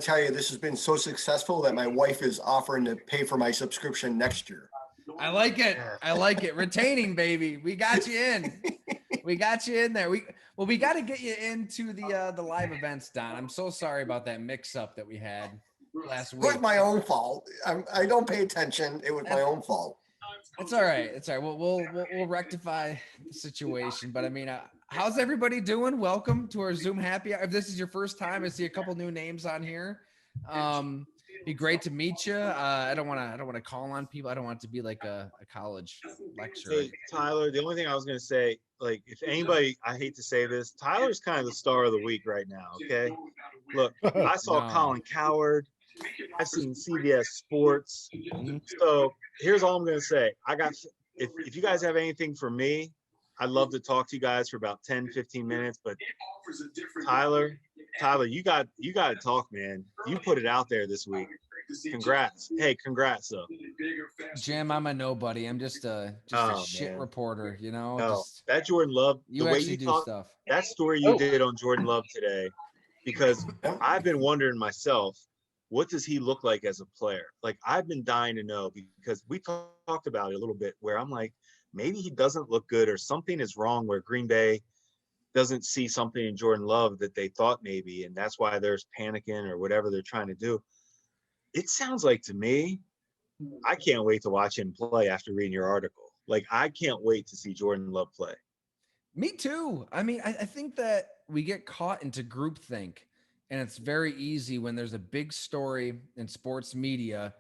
tell you, this has been so successful that my wife is offering to pay for my subscription next year. I like it. I like it. Retaining, baby. We got you in. We got you in there. We got to get you into the live events, Don. I'm so sorry about that mix-up that we had last It was week. my own fault. I don't pay attention. It was my own fault. It's all right. It's all right. We'll rectify the situation. But I mean, how's everybody doing? Welcome to our Zoom happy hour. If this is your first time, I see a couple new names on here. Be great to meet you. I don't want to call on people. I don't want it to be like a college lecture. Hey, Tyler, the only thing I was going to say, like, if anybody, I hate to say this, Tyler's kind of the star of the week right now, okay? Look, I saw Colin Cowherd. I've seen CBS Sports. So here's all I'm going to say. If you guys have anything for me, I'd love to talk to you guys for about 10, 15 minutes. But Tyler, you got to talk, man. You put it out there this week. Congrats. Hey, congrats, though. Jim, I'm a nobody. I'm just a shit reporter, you know? No, that Jordan Love, you the way actually you do talk, stuff. that story you did on Jordan Love today, because I've been wondering myself, what does he look like as a player? Like, I've been dying to know, because we talked about it a little bit where I'm like, maybe he doesn't look good or something is wrong where Green Bay doesn't see something in Jordan Love that they thought maybe, and that's why there's panicking or whatever they're trying to do. It sounds like to me, I can't wait to watch him play after reading your article. Like, I can't wait to see Jordan Love play. Me too. I mean, I think that we get caught into groupthink, and it's very easy when there's a big story in sports media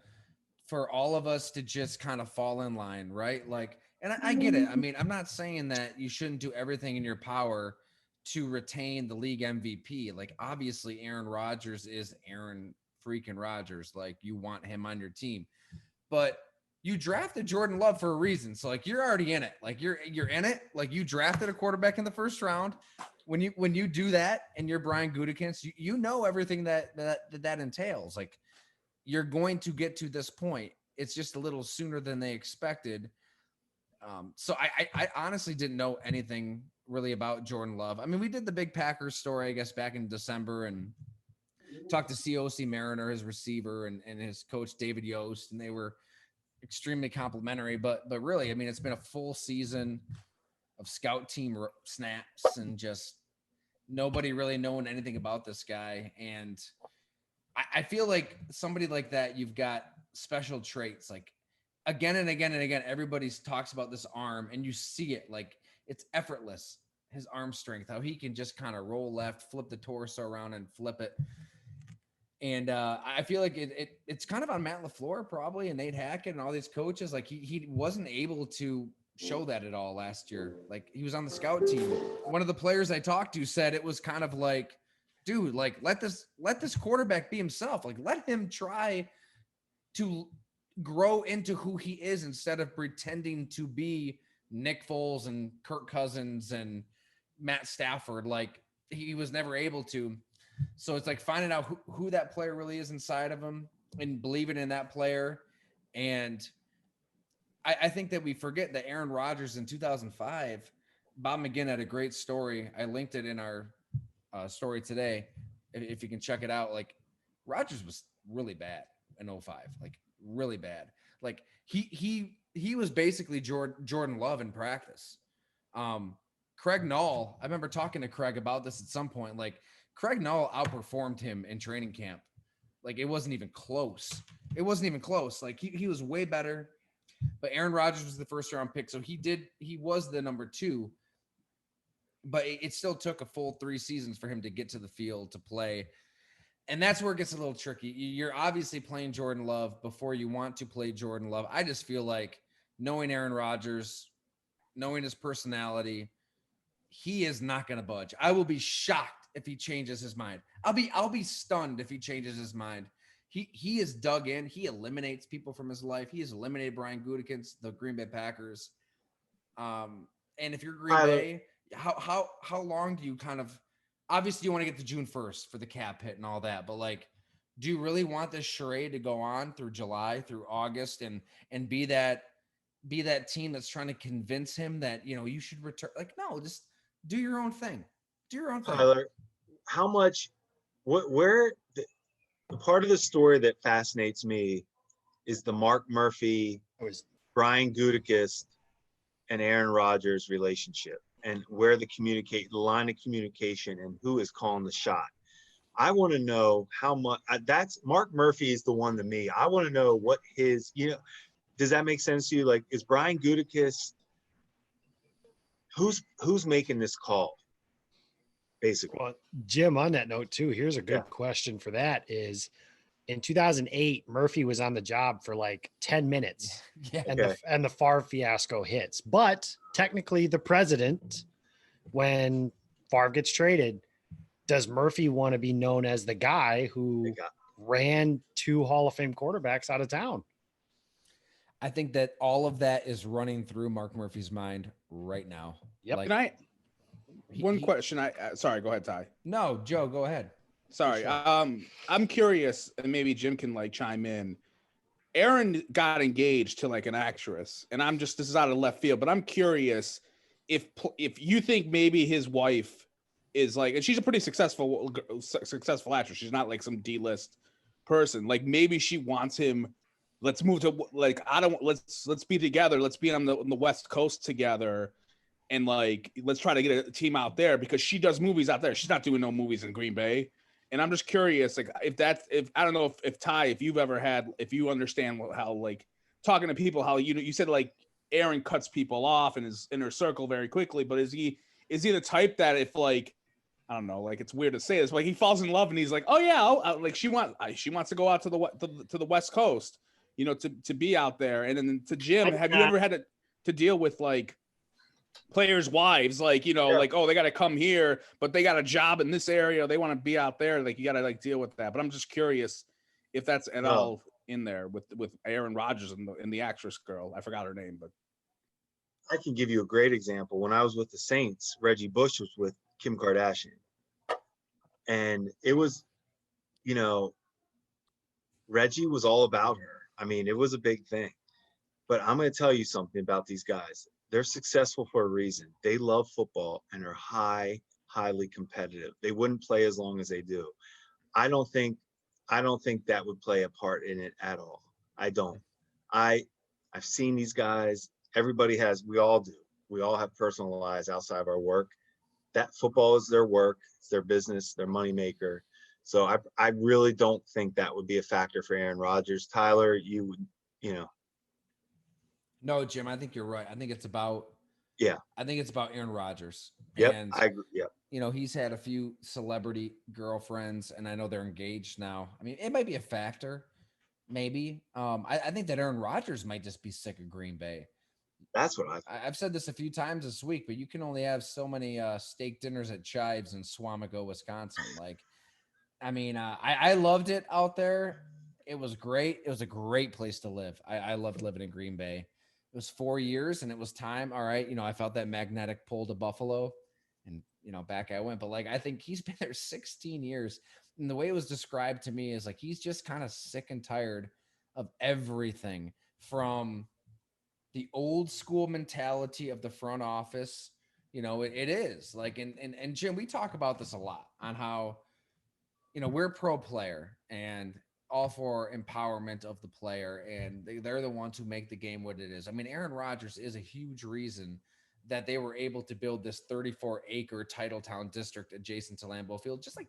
for all of us to just kind of fall in line, right? Like, and I get it. I mean, I'm not saying that you shouldn't do everything in your power to retain the league MVP. Like, obviously, Aaron Rodgers is Aaron freaking Rodgers. Like, you want him on your team, but you drafted Jordan Love for a reason. So like, you're already in it. Like, you're in it. Like, you drafted a quarterback in the first round. When you do that and you're Brian Gutekunst, you know everything that entails. Like, you're going to get to this point. It's just a little sooner than they expected. So I honestly didn't know anything really about Jordan Love. I mean, we did the big Packers story, I guess, back in December, and talked to COC Mariner, his receiver, and his coach David Yost, and they were extremely complimentary. But really, I mean, it's been a full season of scout team snaps and just nobody really knowing anything about this guy. And I feel like somebody like that, you've got special traits. Like, again and again and again, everybody talks about this arm, and you see it. Like, it's effortless. His arm strength, how he can just kind of roll left, flip the torso around, and flip it. And I feel like it's kind of on Matt LaFleur probably, and Nate Hackett and all these coaches. Like, he wasn't able to show that at all last year. Like, he was on the scout team. One of the players I talked to said it was kind of like, dude, like, let this quarterback be himself. Like, let him try to grow into who he is instead of pretending to be Nick Foles and Kirk Cousins and Matt Stafford. Like, he was never able to. So it's like finding out who that player really is inside of him and believing in that player. And I think that we forget that Aaron Rodgers in 2005, Bob McGinn had a great story. I linked it in our story today. If you can check it out, like, Rodgers was really bad in 05, like really bad. Like, he was basically Jordan Love in practice. Craig Nall, I remember talking to Craig about this at some point. Like, Craig Nall outperformed him in training camp. Like, it wasn't even close. Like, he was way better. But Aaron Rodgers was the first round pick, so he was the number 2. But it still took a full 3 seasons for him to get to the field to play. And that's where it gets a little tricky. You're obviously playing Jordan Love before you want to play Jordan Love. I just feel like, knowing Aaron Rodgers, knowing his personality, he is not going to budge. I will be shocked if he changes his mind. I'll be stunned if he changes his mind. He is dug in. He eliminates people from his life. He has eliminated Brian Gutekunst, the Green Bay Packers. And if you're Green Bay, how long do you kind of, obviously you want to get to June 1st for the cap hit and all that, but like, do you really want this charade to go on through July, through August, and be that team that's trying to convince him that, you know, you should return? Like, no, just do your own thing. Tyler, how much, where, the part of the story that fascinates me is the Mark Murphy, Brian Gutekunst, and Aaron Rodgers relationship, and where the line of communication and who is calling the shot. I want to know how much that's Mark Murphy is the one to me. I want to know what his, does that make sense to you? Like, is Brian Gutekunst, who's making this call? Basically. Well, Jim, on that note too, here's a good question for that is in 2008, Murphy was on the job for like 10 minutes and the Favre fiasco hits. But technically the president, when Favre gets traded, does Murphy want to be known as the guy who ran 2 Hall of Fame quarterbacks out of town? I think that all of that is running through Mark Murphy's mind right now. Yep. Like, one question. Sorry, go ahead, Ty. No, Joe, go ahead. Sorry. Sure. I'm curious, and maybe Jim can like chime in. Aaron got engaged to like an actress, and this is out of left field, but I'm curious if you think maybe his wife is like, and she's a pretty successful actress. She's not like some D-list person. Like maybe she wants him. Let's move to like, let's be together. Let's be on the West Coast together. And like, let's try to get a team out there because she does movies out there. She's not doing no movies in Green Bay. And I'm just curious, like, if I don't know if Ty, if you understand how like talking to people, how you said like Aaron cuts people off in his inner circle very quickly, but is he the type that if like, I don't know, like it's weird to say this, but like he falls in love and he's like, oh yeah, like she wants to go out to the West Coast, to be out there. And then to Jim, have you ever had to deal with like players' wives, like, like, oh, they got to come here, but they got a job in this area, they want to be out there, like you got to like deal with that. But I'm just curious if that's at all in there with Aaron Rodgers and the actress girl. I forgot her name, but I can give you a great example. When I was with the Saints, Reggie Bush was with Kim Kardashian, and it was, Reggie was all about her. I mean, it was a big thing. But I'm going to tell you something about these guys. They're successful for a reason. They love football and are highly competitive. They wouldn't play as long as they do. I don't think that would play a part in it at all. I don't. I've seen these guys. We all do. We all have personal lives outside of our work. That football is their work. It's their business, their moneymaker. So I really don't think that would be a factor for Aaron Rodgers. Tyler, No, Jim, I think you're right. I think it's about Aaron Rodgers. Yep, And, I agree. Yep. He's had a few celebrity girlfriends, and I know they're engaged now. I mean, it might be a factor, maybe. I think that Aaron Rodgers might just be sick of Green Bay. That's what I've said this a few times this week, but you can only have so many steak dinners at Chives in Swamigo, Wisconsin. Like, I mean, I loved it out there. It was great. It was a great place to live. I loved living in Green Bay. It was 4 years and it was time. All right. I felt that magnetic pull to Buffalo and, back I went, but like, I think he's been there 16 years. And the way it was described to me is like, he's just kind of sick and tired of everything from the old school mentality of the front office. It is like, and Jim, we talk about this a lot on how, we're pro player and all for empowerment of the player, and they're the ones who make the game what it is. I mean, Aaron Rodgers is a huge reason that they were able to build this 34-acre Titletown district adjacent to Lambeau Field, just like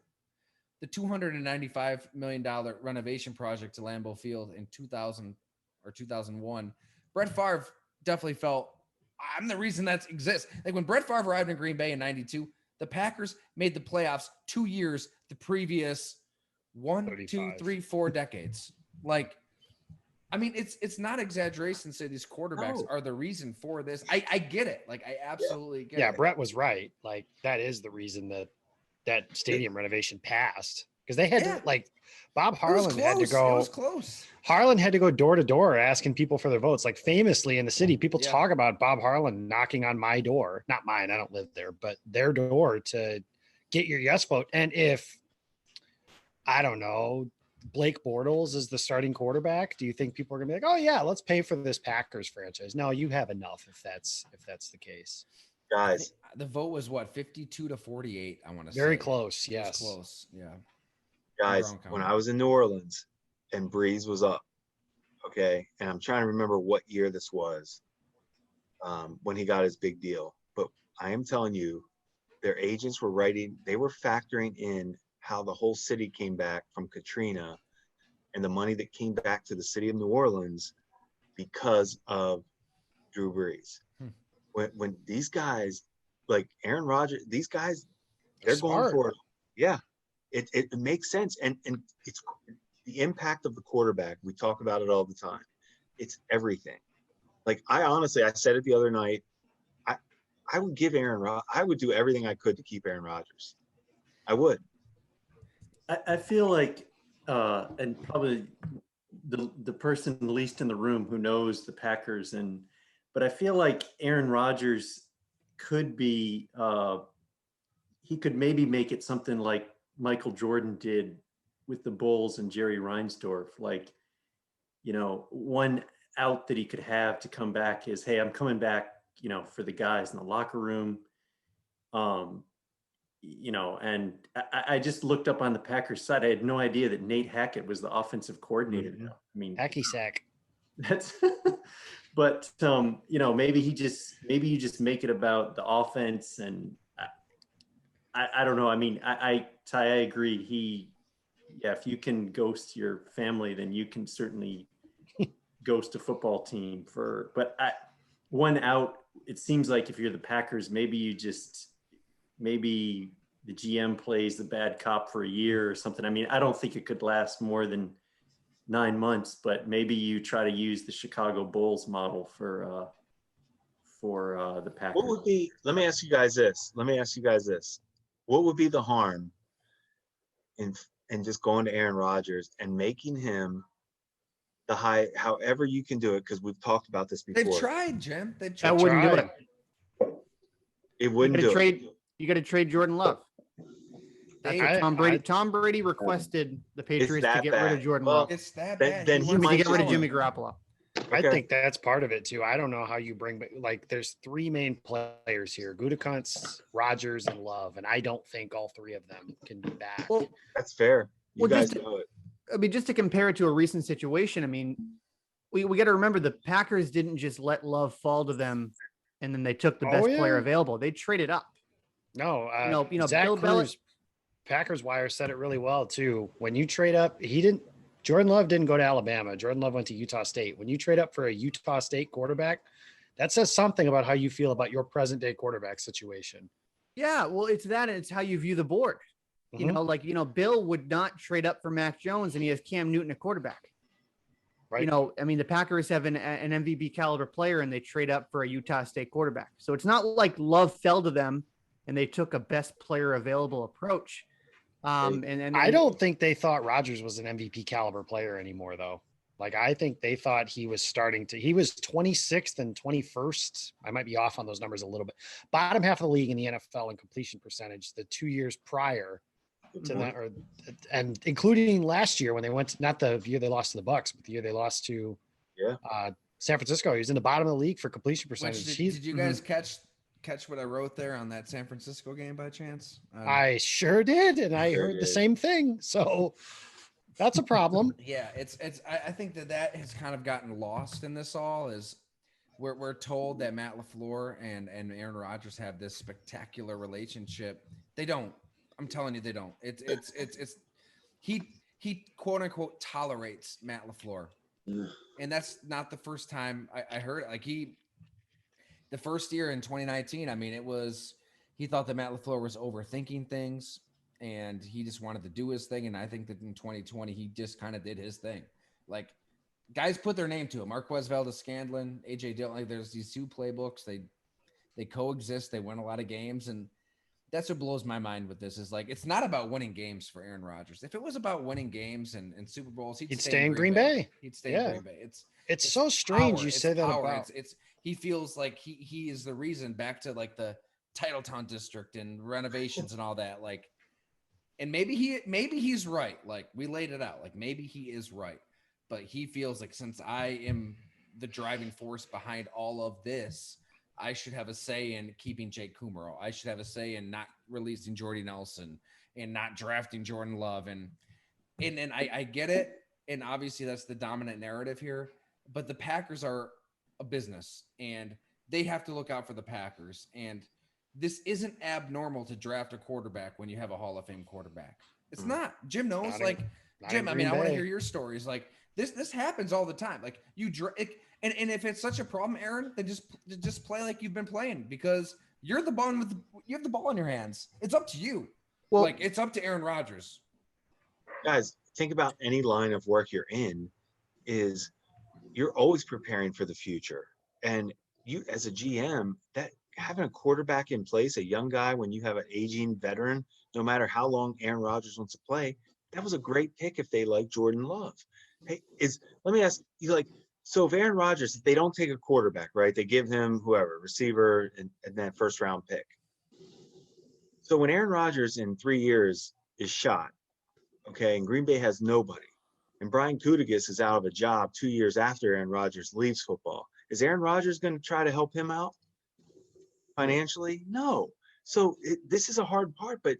the $295 million renovation project to Lambeau Field in 2000 or 2001. Brett Favre definitely felt, I'm the reason that exists. Like when Brett Favre arrived in Green Bay in 92, the Packers made the playoffs 2 years the previous 1, 2, 3, 4 decades. Like, I mean, it's not exaggeration to say these quarterbacks are the reason for this. I get it. Like, I absolutely get it. Yeah, Brett was right. Like, that is the reason that stadium renovation passed. Because they had to, like, Bob Harlan had to go. It was close. Harlan had to go door to door asking people for their votes. Like, famously in the city, people talk about Bob Harlan knocking on my door. Not mine, I don't live there, but their door to get your yes vote. And if, I don't know, Blake Bortles is the starting quarterback, do you think people are gonna be like, oh yeah, let's pay for this Packers franchise? No, you have enough if that's the case. Guys, the vote was what, 52-48, I want to say. Very close, yes. Close, yeah. Guys, when I was in New Orleans and Breeze was up, okay, and I'm trying to remember what year this was, when he got his big deal. But I am telling you, their agents were they were factoring in how the whole city came back from Katrina and the money that came back to the city of New Orleans because of Drew Brees. When these guys like Aaron Rodgers, these guys, they're going for it. Yeah, it makes sense. And it's the impact of the quarterback. We talk about it all the time. It's everything. Like I said it the other night, I would give I would do everything I could to keep Aaron Rodgers. I would. I feel like, and probably the person least in the room who knows the Packers, but I feel like Aaron Rodgers could be, he could maybe make it something like Michael Jordan did with the Bulls and Jerry Reinsdorf. Like, one out that he could have to come back is, hey, I'm coming back, for the guys in the locker room. And I just looked up on the Packers side. I had no idea that Nate Hackett was the offensive coordinator. Mm-hmm. I mean, Hacky sack. that's, but maybe you just make it about the offense. And I don't know. I mean, Ty, I agree. If you can ghost your family, then you can certainly ghost a football team but one out. It seems like if you're the Packers, maybe the GM plays the bad cop for a year or something. I mean, I don't think it could last more than 9 months, but maybe you try to use the Chicago Bulls model for the Packers. What would be? Let me ask you guys this. What would be the harm in just going to Aaron Rodgers and making him the high, however you can do it, because we've talked about this before. They've tried, Jim. That wouldn't do it. It wouldn't do it. You got to trade Jordan Love. That's what Tom Brady. Tom Brady requested the Patriots to get rid of Jordan Love. It's that bad. Then He wanted to get rid of Jimmy Garoppolo. I think that's part of it too. I don't know how you bring, like, there's three main players here: Gutekunst, Rodgers, and Love, and I don't think all three of them can be back. Well, That's fair. You guys just know it. I mean, just to compare it to a recent situation, I mean, we got to remember the Packers didn't just let Love fall to them, and then they took the best player available. They traded up. No, Zach Bill Cruz, Packers Wire said it really well too. When you trade up, Jordan Love didn't go to Alabama. Jordan Love went to Utah State. When you trade up for a Utah State quarterback, that says something about how you feel about your present day quarterback situation. Yeah, well, it's that, and it's how you view the board. Bill would not trade up for Mac Jones, and he has Cam Newton at quarterback. Right. I mean, the Packers have an MVP caliber player, and they trade up for a Utah State quarterback. So it's not like Love fell to them and they took a best player available approach. And I don't think they thought Rodgers was an MVP caliber player anymore, though. Like, I think they thought he was he was 26th and 21st. I might be off on those numbers a little bit. Bottom half of the league in the NFL in completion percentage the 2 years prior to that, and including last year when they went not the year they lost to the Bucks, but the year they lost to San Francisco. He was in the bottom of the league for completion percentage. Did you guys catch what I wrote there on that San Francisco game by chance? I sure did, and I heard the same thing. So that's a problem. Yeah, I think that has kind of gotten lost in this all. Is we're told that Matt LaFleur and Aaron Rodgers have this spectacular relationship. They don't. I'm telling you, they don't. He quote unquote tolerates Matt LaFleur, and that's not the first time I heard it. Like the first year in 2019, I mean, he thought that Matt LaFleur was overthinking things and he just wanted to do his thing. And I think that in 2020, he just kind of did his thing. Like, guys put their name to it. Marquez Valdes-Scantling, AJ Dillon. Like, there's these two playbooks. They coexist. They win a lot of games. And that's what blows my mind with this is, like, it's not about winning games for Aaron Rodgers. If it was about winning games and Super Bowls, he'd stay in Green Bay. He'd stay in Green Bay. It's so strange power. you say that power. about. He feels like he is the reason, back to like the Titletown district and renovations and all that. Like, and maybe he's right. Like, we laid it out. Like, maybe he is right, but he feels like, since I am the driving force behind all of this, I should have a say in keeping Jake Kummerow. I should have a say in not releasing Jordy Nelson and not drafting Jordan Love. And and I get it. And obviously that's the dominant narrative here, but the Packers are a business and they have to look out for the Packers. And this isn't abnormal to draft a quarterback when you have a Hall of Fame quarterback. It's not. Jim knows. Jim, I mean, I want to hear your stories. Like this happens all the time. Like and if it's such a problem, Aaron, then just play like you've been playing, because you're the one you have the ball in your hands. It's up to you. Well, like it's up to Aaron Rodgers. Guys, think about any line of work you're in, is you're always preparing for the future. And you, as a GM, that having a quarterback in place, a young guy, when you have an aging veteran, no matter how long Aaron Rodgers wants to play, that was a great pick if they like Jordan Love. Hey, let me ask you, like, so if Aaron Rodgers, if they don't take a quarterback, right, they give him whoever, receiver, and then first round pick. So when Aaron Rodgers in 3 years is shot, okay, and Green Bay has nobody, and Brian Gutekunst is out of a job 2 years after Aaron Rodgers leaves football, is Aaron Rodgers going to try to help him out financially? No. So this is a hard part, but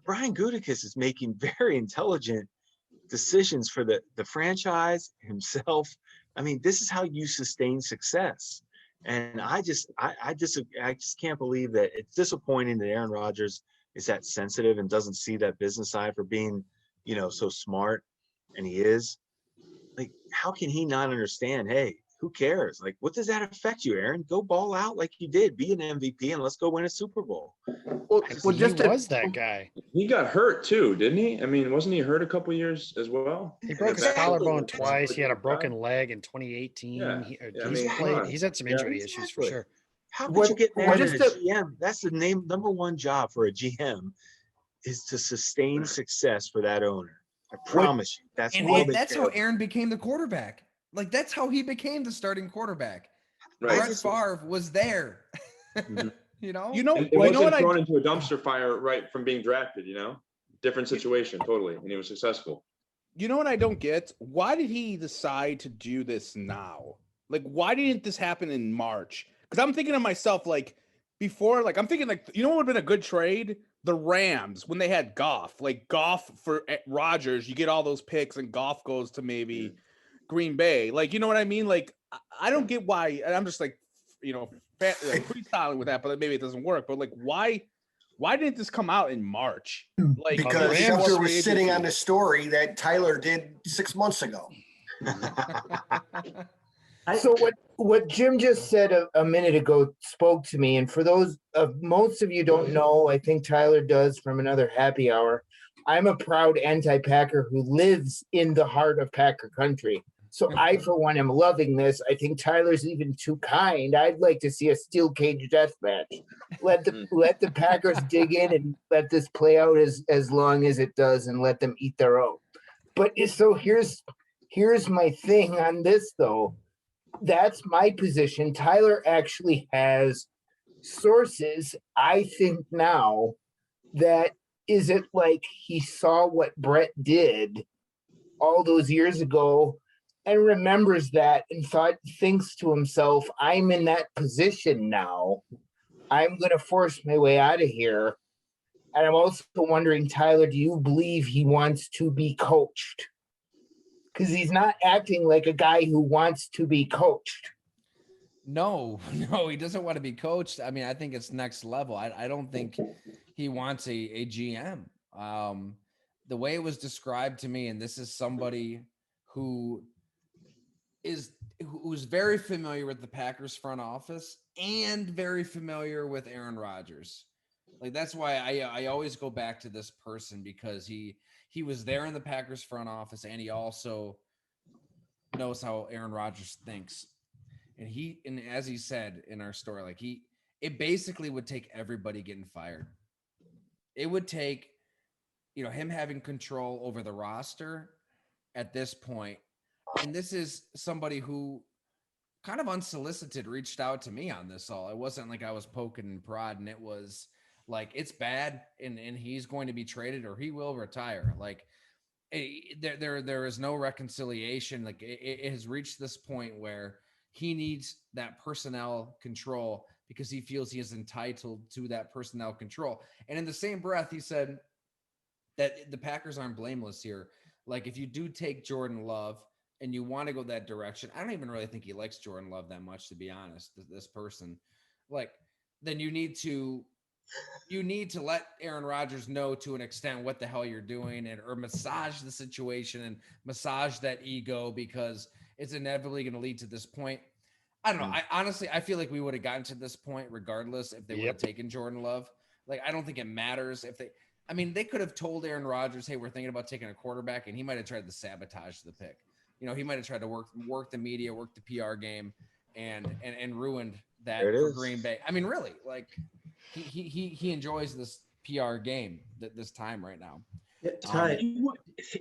Brian Gutekunst is making very intelligent decisions for the franchise, himself. I mean, this is how you sustain success. And I just can't believe that. It's disappointing that Aaron Rodgers is that sensitive and doesn't see that business side for being, so smart, and he is. Like, how can he not understand, hey, who cares? Like, what does that affect you, Aaron? Go ball out like you did. Be an MVP and let's go win a Super Bowl. Well, that guy. He got hurt too, didn't he? I mean, wasn't he hurt a couple years as well? He broke his collarbone twice. He had a broken leg in 2018. Yeah. He's had some injury issues for sure. How could you get mad at a GM? That's the number one job for a GM, is to sustain success for that owner. I promise you. That's how Aaron became the quarterback. Like, that's how he became the starting quarterback. Right. Brett Favre was there. Mm-hmm. It wasn't thrown into a dumpster fire right from being drafted. Different situation totally, and he was successful. You know what I don't get? Why did he decide to do this now? Like, why didn't this happen in March? Because I'm thinking to myself, like, before, like, I'm thinking, like, what would have been a good trade? The Rams, when they had Goff. Like, Goff for Rodgers, you get all those picks, and Goff goes to maybe Green Bay. Like, you know what I mean? Like, I don't get why. And I'm just like, freestyling with that, but maybe it doesn't work. But like, why didn't this come out in March? Like, because Schefter was sitting on the story that Tyler did 6 months ago. So what Jim just said a minute ago spoke to me, and for those most of you don't know, I think Tyler does from another happy hour. I'm a proud anti-Packer who lives in the heart of Packer country. So I, for one, am loving this. I think Tyler's even too kind. I'd like to see a steel cage death match. Let the Packers dig in and let this play out as long as it does, and let them eat their own. But so here's my thing on this, though. That's my position. Tyler actually has sources, I think now, that is it like he saw what Brett did all those years ago and remembers that and thinks to himself, I'm in that position now. I'm going to force my way out of here. And I'm also wondering, Tyler, do you believe he wants to be coached? Because he's not acting like a guy who wants to be coached. No, he doesn't want to be coached. I mean, I think it's next level. I don't think he wants a GM. The way it was described to me, and this is somebody who's very familiar with the Packers front office and very familiar with Aaron Rodgers. Like, that's why I always go back to this person, because he was there in the Packers front office, and he also knows how Aaron Rodgers thinks. And as he said in our story, like, it basically would take everybody getting fired. It would take, him having control over the roster at this point. And this is somebody who kind of unsolicited reached out to me on this all. It wasn't like I was poking and prodding. It was like, it's bad, and he's going to be traded, or he will retire. Like, there is no reconciliation. Like, it has reached this point where he needs that personnel control because he feels he is entitled to that personnel control. And in the same breath, he said that the Packers aren't blameless here. Like if you do take Jordan Love and you want to go that direction, I don't even really think he likes Jordan Love that much, to be honest. This person, like, then you need to let Aaron Rodgers know to an extent what the hell you're doing, and or massage the situation and massage that ego, because it's inevitably going to lead to this point. I don't know. I honestly feel like we would have gotten to this point regardless if they would have taken Jordan Love. Like, I don't think it matters if they. I mean, they could have told Aaron Rodgers, "Hey, we're thinking about taking a quarterback," and he might have tried to sabotage the pick. You know, he might have tried to work the media, work the PR game, and ruined that for Green Bay. I mean, really, like he enjoys this PR game this time right now. Yeah, Ty,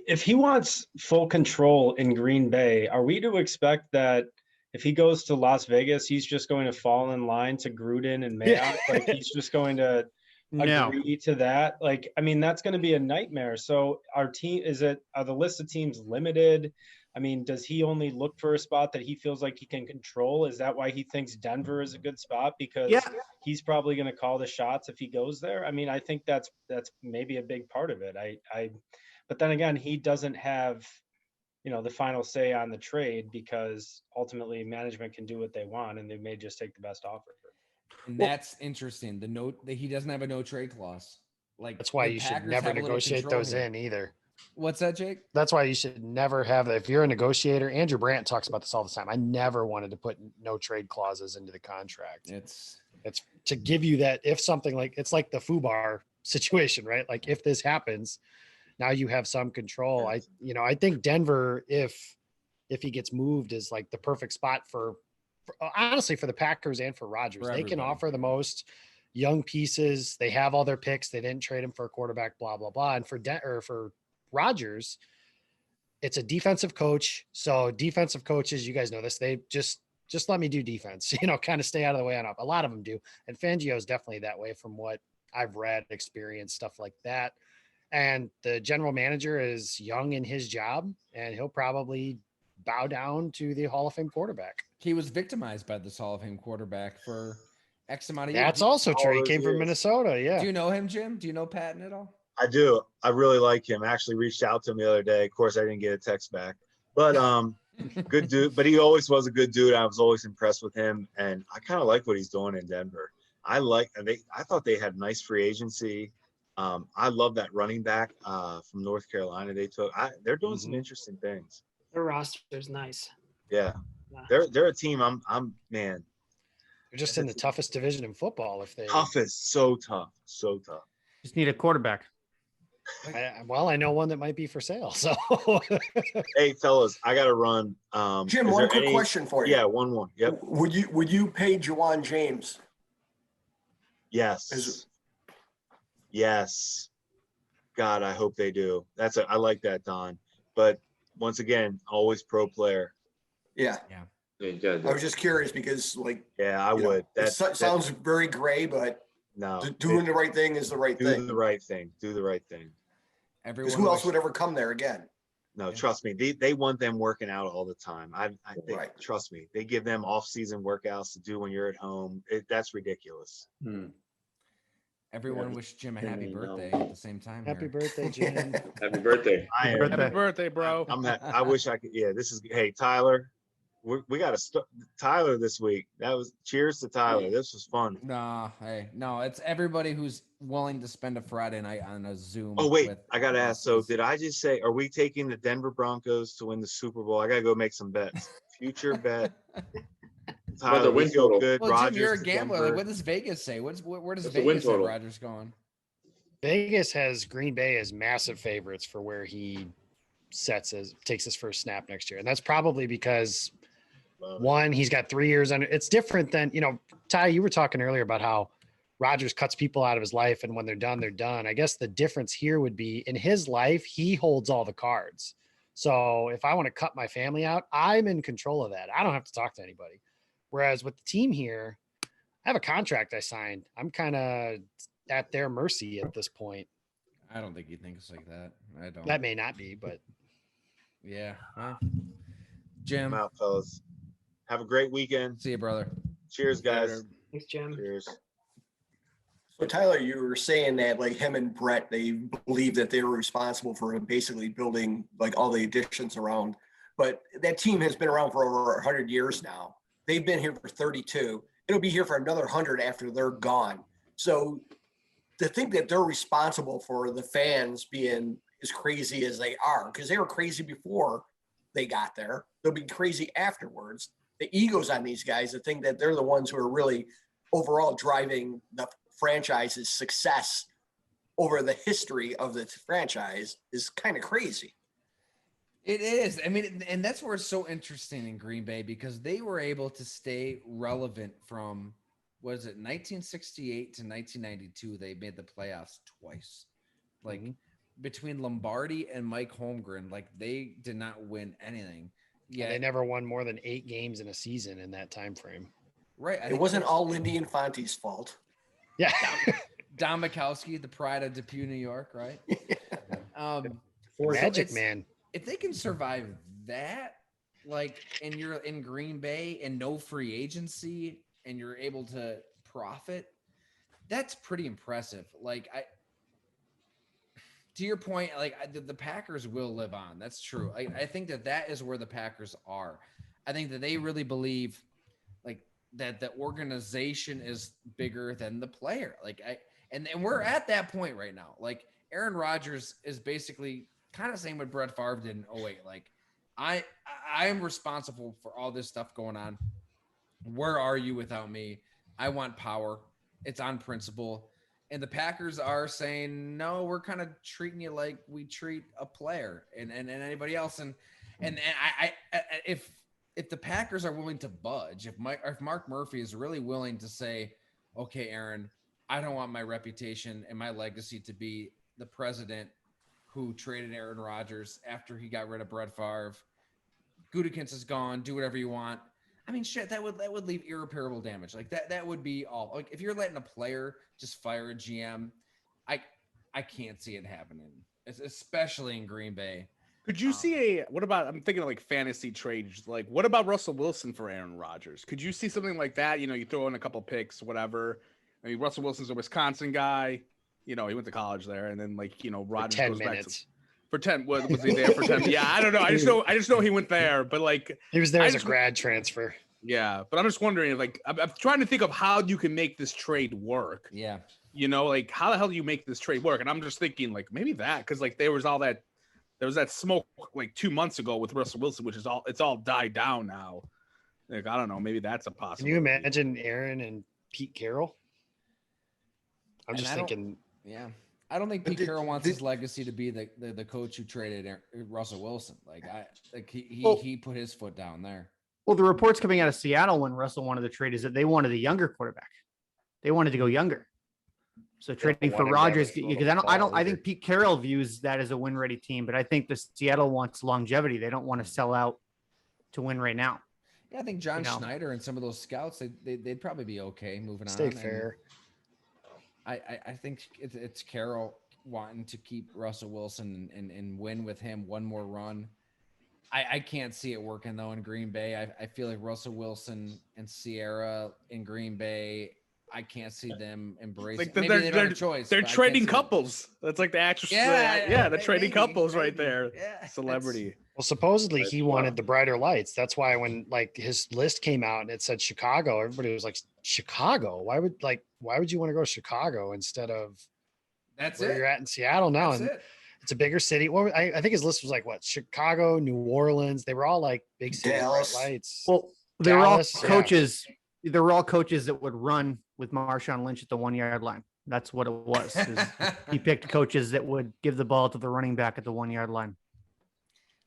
If he wants full control in Green Bay, are we to expect that if he goes to Las Vegas, he's just going to fall in line to Gruden and Mayock? Like he's just going to agree to that? Like, I mean, that's going to be a nightmare. So are the list of teams limited? I mean, does he only look for a spot that he feels like he can control? Is that why he thinks Denver is a good spot? Because he's probably going to call the shots if he goes there. I mean, I think that's maybe a big part of it. But then again, he doesn't have, the final say on the trade, because ultimately management can do what they want and they may just take the best offer. And that's interesting. The note that he doesn't have a no trade clause. Like, that's why you should never negotiate those in either. What's that, Jake? That's why you should never have that. If you're a negotiator, Andrew Brandt talks about this all the time. I never wanted to put no trade clauses into the contract. It's to give you that, if something like, it's like the FUBAR situation, right? Like if this happens, now you have some control. I think Denver, if he gets moved, is like the perfect spot for honestly for the Packers and for Rodgers. They can offer the most young pieces. They have all their picks. They didn't trade him for a quarterback, blah, blah, blah. And for Rodgers, it's a defensive coach. So defensive coaches, you guys know this, they just let me do defense, kind of stay out of the way on up. A lot of them do. And Fangio is definitely that way from what I've read, experienced, stuff like that. And the general manager is young in his job, and he'll probably bow down to the Hall of Fame quarterback. He was victimized by this Hall of Fame quarterback for X amount of years. That's also true. He came from Minnesota. Yeah. Do you know him, Jim? Do you know Patton at all? I do. I really like him. I actually reached out to him the other day. Of course, I didn't get a text back, but good dude. But he always was a good dude. I was always impressed with him, and I kind of like what he's doing in Denver. I thought they had nice free agency. I love that running back from North Carolina they took. They're doing some interesting things. Their roster is nice. Yeah. They're a team. I'm man. They're just in the toughest division in football. Toughest, so tough. Just need a quarterback. I know one that might be for sale. So, hey, fellas, I got to run. Jim, one quick question for you. Yeah, one more. Yep. Would you pay Juwan James? Yes. Yes. God, I hope they do. I like that, Don. But once again, always pro player. Yeah. I was just curious because, I would. That sounds very gray, but no, doing the right thing is the right thing. Do the right thing. Because who else would ever come there again? No, trust me. They want them working out all the time. I think, trust me. They give them off-season workouts to do when you're at home. That's ridiculous. Everyone wish Jim a happy birthday at the same time. Happy birthday, Jim. Happy birthday. Happy birthday, bro. I wish I could. Yeah, hey, Tyler. We got to Tyler this week. Cheers to Tyler. This was fun. No, it's everybody who's willing to spend a Friday night on a Zoom. Oh, wait, I got to ask. So did I just say, are we taking the Denver Broncos to win the Super Bowl? I got to go make some bets. Future bet. Tyler, we feel good. Well, Rogers, Jim, you're a gambler. Like, what does Vegas say? Where does Vegas have Rodgers going? Vegas has Green Bay as massive favorites for where he takes his first snap next year. And that's probably because one, he's got 3 years under. It's different than, Ty, you were talking earlier about how Rodgers cuts people out of his life, and when they're done, they're done. I guess the difference here would be in his life, he holds all the cards. So if I want to cut my family out, I'm in control of that. I don't have to talk to anybody. Whereas with the team here, I have a contract I signed. I'm kind of at their mercy at this point. I don't think he thinks like that. I don't. That may not be, but yeah. Well, Jim, I'm out, fellas. Have a great weekend. See you, brother. Cheers, guys. Thanks, Jim. Cheers. So Tyler, you were saying that like him and Brett, they believe that they were responsible for basically building like all the additions around. But that team has been around for over 100 years now. They've been here for 32. It'll be here for another 100 after they're gone. So to think that they're responsible for the fans being as crazy as they are, because they were crazy before they got there, they'll be crazy afterwards. The egos on these guys to think that they're the ones who are really overall driving the franchise's success over the history of the franchise is kind of crazy. It is. I mean, and that's where it's so interesting in Green Bay because they were able to stay relevant from, what is it, 1968 to 1992. They made the playoffs twice. Like between Lombardi and Mike Holmgren, like they did not win anything. Yeah, they never won more than 8 games in a season in that time frame. Right. It wasn't all Lindy and Fonte's fault. Yeah. Don Mikowski, the pride of Depew, New York, right? Magic Man. If they can survive that, like, and you're in Green Bay and no free agency and you're able to profit, that's pretty impressive. Like, to your point, like the Packers will live on. That's true. I think that is where the Packers are. I think that they really believe like that the organization is bigger than the player. Like and we're at that point right now. Like Aaron Rodgers is basically kind of saying what Brett Favre did in 08. Like I am responsible for all this stuff going on. Where are you without me? I want power. It's on principle. And the Packers are saying, no, we're kind of treating you like we treat a player and anybody else. And if the Packers are willing to budge, if Mark Murphy is really willing to say, okay, Aaron, I don't want my reputation and my legacy to be the president who traded Aaron Rodgers after he got rid of Brett Favre. Gutekunst is gone. Do whatever you want. I mean, shit, that would leave irreparable damage. Like that would be all. Like if you're letting a player just fire a GM, I can't see it happening, especially in Green Bay. Could you see what about, I'm thinking of like fantasy trades. Like what about Russell Wilson for Aaron Rodgers? Could you see something like that? You know, you throw in a couple picks, whatever. I mean, Russell Wilson's a Wisconsin guy. You know, he went to college there, and then like, you know, Rodgers 10 goes minutes. back for 10. Was he there for 10? Yeah, I don't know. I just know he went there, but like he was there as a grad transfer. Yeah, but I'm just wondering, like, I'm trying to think of how you can make this trade work. Yeah, you know, like how the hell do you make this trade work? And I'm just thinking, like, maybe that because like there was that smoke like 2 months ago with Russell Wilson, which is it's all died down now. Like I don't know, maybe that's a possibility. Can you imagine Aaron and Pete Carroll? I'm just thinking. Yeah. I don't think Pete Carroll wants his legacy to be the coach who traded Russell Wilson. He put his foot down there. Well, the reports coming out of Seattle when Russell wanted to trade is that they wanted a younger quarterback. They wanted to go younger. So trading for Rodgers, because I think Pete Carroll views that as a win-ready team, but I think the Seattle wants longevity. They don't want to sell out to win right now. Yeah, I think John Schneider and some of those scouts, they'd probably be okay moving on. Stay fair. I think it's Carroll wanting to keep Russell Wilson and win with him one more run. I can't see it working though in Green Bay. I feel like Russell Wilson and Sierra in Green Bay, I can't see them embracing. Like maybe they don't have a choice. They're trading couples. That's like the actress. Yeah, they're trading couples right there. Yeah, celebrity. Well, supposedly he wanted the brighter lights. That's why when like his list came out and it said Chicago, everybody was like, Chicago? Why would you want to go to Chicago instead of where you're at in Seattle now? And it's a bigger city. Well, I think his list was like what? Chicago, New Orleans. They were all like big city bright lights. Well, they were all coaches. Yeah. They were all coaches that would run with Marshawn Lynch at the 1 yard line. That's what it was. He picked coaches that would give the ball to the running back at the 1 yard line.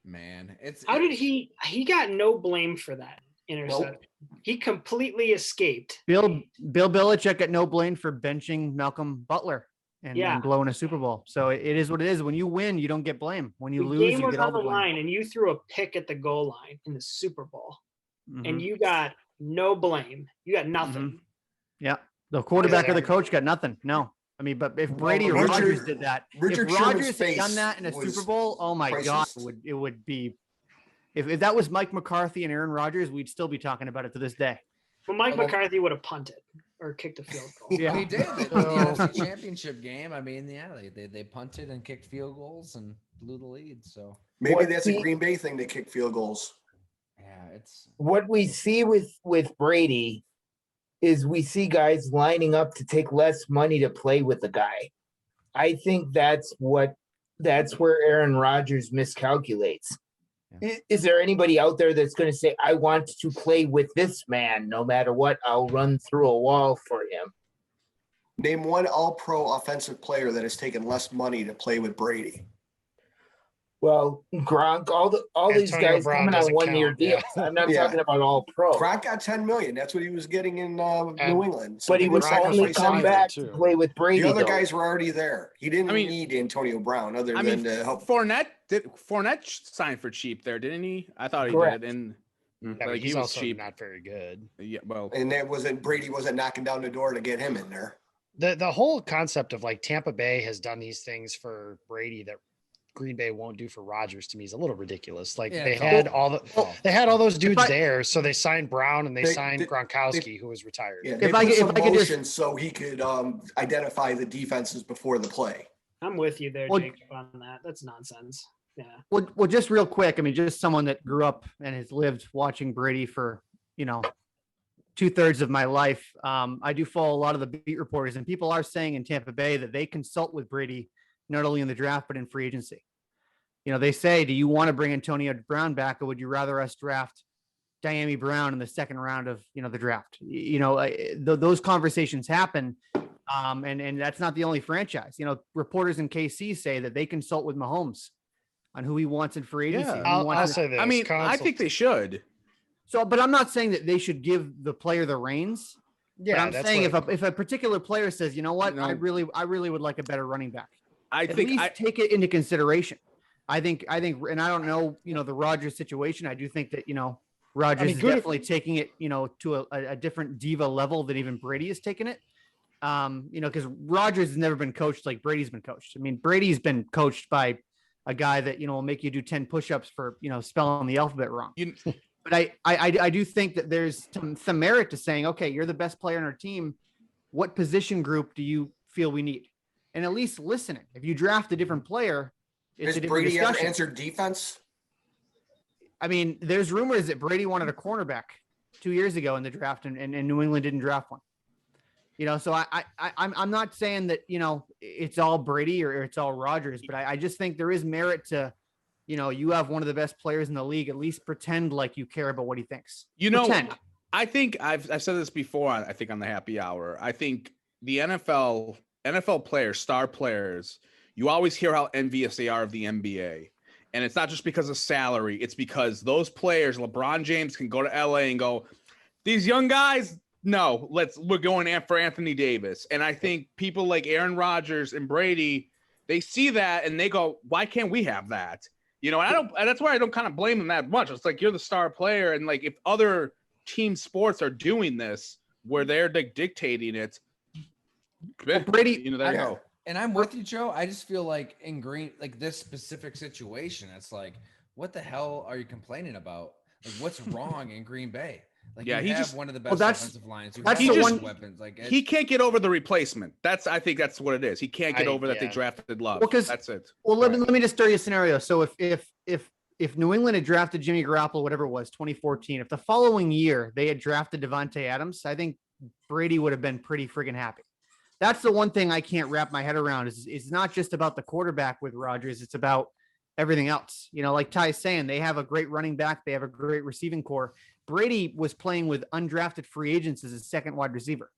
Man, how did he got no blame for that interception? Nope. He completely escaped. Bill Belichick got no blame for benching Malcolm Butler and blowing a Super Bowl. So it is what it is. When you win, you don't get blame. When you lose, you get all the blame. Line, and you threw a pick at the goal line in the Super Bowl, and you got no blame. You got nothing. Mm-hmm. Yeah, the quarterback or the coach got nothing. No. I mean, but if Brady or Rodgers did that, if Rodgers had done that in a Super Bowl, oh my God, it would be. If that was Mike McCarthy and Aaron Rodgers, we'd still be talking about it to this day. Well, Mike McCarthy would have punted or kicked a field goal. Yeah, he did in the So- NFC Championship game. I mean, yeah, they punted and kicked field goals and blew the lead. So Maybe What that's the- a Green Bay thing to kick field goals. yeah, it's What we see with Brady is we see guys lining up to take less money to play with the guy. I think that's where Aaron Rodgers miscalculates. Is there anybody out there that's going to say, I want to play with this man no matter what? I'll run through a wall for him. Name one all-pro offensive player that has taken less money to play with Brady. Well, Gronk, all these Antonio guys Brown coming on doesn't 1-year count, deals. yeah. I'm not Yeah. talking about all pro. Gronk got 10 million. That's what he was getting in New England. So But he they would sacrifice only come everything. back to play with Brady. The other though. guys were already there. He didn't I mean- need Antonio Brown other than to help. Fournette signed for cheap there, didn't he? I thought he Correct. did. And Yeah, but like he's he was also cheap. not very good. Yeah, well, And Brady wasn't knocking down the door to get him in there. The whole concept of like Tampa Bay has done these things for Brady that Green Bay won't do for Rodgers to me is a little ridiculous. Like Yeah, they it's had all- they had all those dudes I- there, so they signed Brown and they They- signed they- Gronkowski, who was retired. Yeah, If they I put could- some if I could just- motion so he could identify the defenses before the play. I'm with you there, Well- Jacob, on that. That's nonsense. Yeah. Well, just real quick. I mean, just someone that grew up and has lived watching Brady for, 2/3 of my life. I do follow a lot of the beat reporters, and people are saying in Tampa Bay that they consult with Brady not only in the draft but in free agency. They say, "Do you want to bring Antonio Brown back, or would you rather us draft Diami Brown in the second round of the draft?" Those conversations happen, and that's not the only franchise. Reporters in KC say that they consult with Mahomes on who he wants in free agency. Yeah. who he I'll wants in- say this. I mean, I think they should. So, but I'm not saying that they should give the player the reins. yeah, but I'm that's saying what- if a particular player says, you know what, No. I really would like a better running back. I At think least take it into consideration. I think, and I don't know, the Rodgers situation. I do think that, Rodgers is good if- definitely taking it, to a different diva level than even Brady has taken it. Because Rodgers has never been coached like Brady's been coached. I mean, Brady's been coached by a guy that, will make you do 10 push-ups for, spelling the alphabet wrong. You- But I do think that there's some merit to saying, okay, you're the best player on our team. What position group do you feel we need? And at least listening. If you draft a different player, it's Has a different Brady ever discussion. answered defense? I mean, there's rumors that Brady wanted a cornerback 2 years ago in the draft, and New England didn't draft one. So I'm not saying that it's all Brady or it's all Rodgers, but I just think there is merit to, you have one of the best players in the league. At least pretend like you care about what he thinks. Pretend. I think I've said this before. I think on the happy hour. I think the NFL players, star players, you always hear how envious they are of the NBA. And it's not just because of salary. It's because those players, LeBron James can go to LA and go, these young guys, no, we're going for Anthony Davis. And I think people like Aaron Rodgers and Brady, they see that and they go, why can't we have that? And that's why I don't kind of blame them that much. It's like, you're the star player. And like, if other team sports are doing this where they're like dictating it, Brady, there you go. And I'm with you, Joe. I just feel like in this specific situation, it's like, what the hell are you complaining about? Like, what's wrong in Green Bay? Like, Yeah, you he have just- one of the Well, best that's- offensive lines. You that's have the the one- weapons. Like, He can't get over the replacement. I think that's what it is. He can't get over that they yeah. drafted Love. Well, 'cause- That's it. Well, let me just tell you a scenario. So if New England had drafted Jimmy Garoppolo, whatever it was, 2014, if the following year they had drafted Devontae Adams, I think Brady would have been pretty friggin' happy. That's the one thing I can't wrap my head around is it's not just about the quarterback with Rodgers. It's about everything else. Like Ty's saying, they have a great running back. They have a great receiving core. Brady was playing with undrafted free agents as a second wide receiver.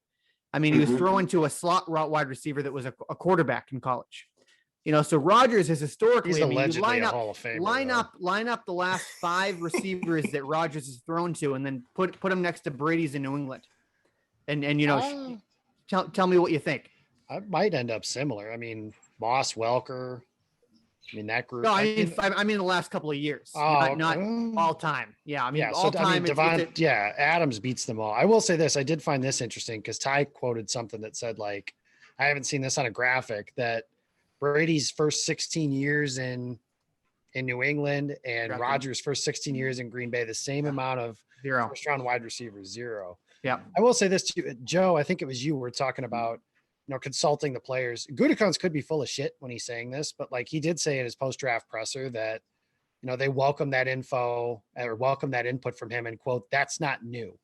I mean, he was throwing to a slot wide receiver that was a quarterback in college. So Rodgers has historically, He's I mean, you allegedly line a up, Hall of Famer. line up the last 5 receivers that Rodgers has thrown to, and then put them next to Brady's in New England. And tell me what you think. I might end up similar. I mean, Moss, Welker. I mean, that group. No, I mean the last couple of years, not all time. Yeah, I mean all time. Adams beats them all. I will say this: I did find this interesting because Ty quoted something that said, like, I haven't seen this on a graphic, that Brady's first 16 years in New England and Rodgers' first 16 years in Green Bay, the same amount of 0 first round wide receivers, 0. Yeah. I will say this to you, Joe. I think it was you were talking about, consulting the players. Gutekunst could be full of shit when he's saying this, but like he did say in his post-draft presser that, they welcome that info or welcome that input from him and quote, that's not new.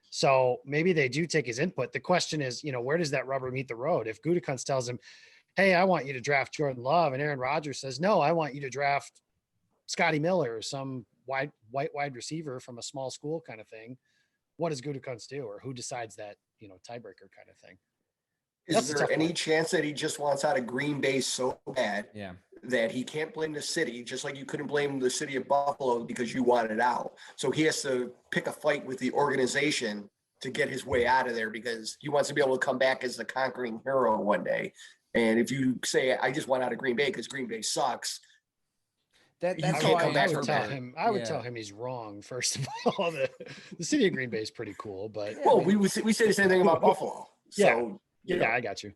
So maybe they do take his input. The question is, where does that rubber meet the road? If Gutekunst tells him, hey, I want you to draft Jordan Love, and Aaron Rodgers says, no, I want you to draft Scotty Miller or some white wide receiver from a small school kind of thing, what does Gutekunst do, or who decides that, tiebreaker kind of thing? Is there any chance that he just wants out of Green Bay so bad that he can't blame the city, just like you couldn't blame the city of Buffalo because you wanted out? So he has to pick a fight with the organization to get his way out of there because he wants to be able to come back as the conquering hero one day. And if you say, I just want out of Green Bay because Green Bay sucks, that's how I would tell him he's wrong. First of all, the city of Green Bay is pretty cool, but we say the same thing about Buffalo. So yeah, I got you.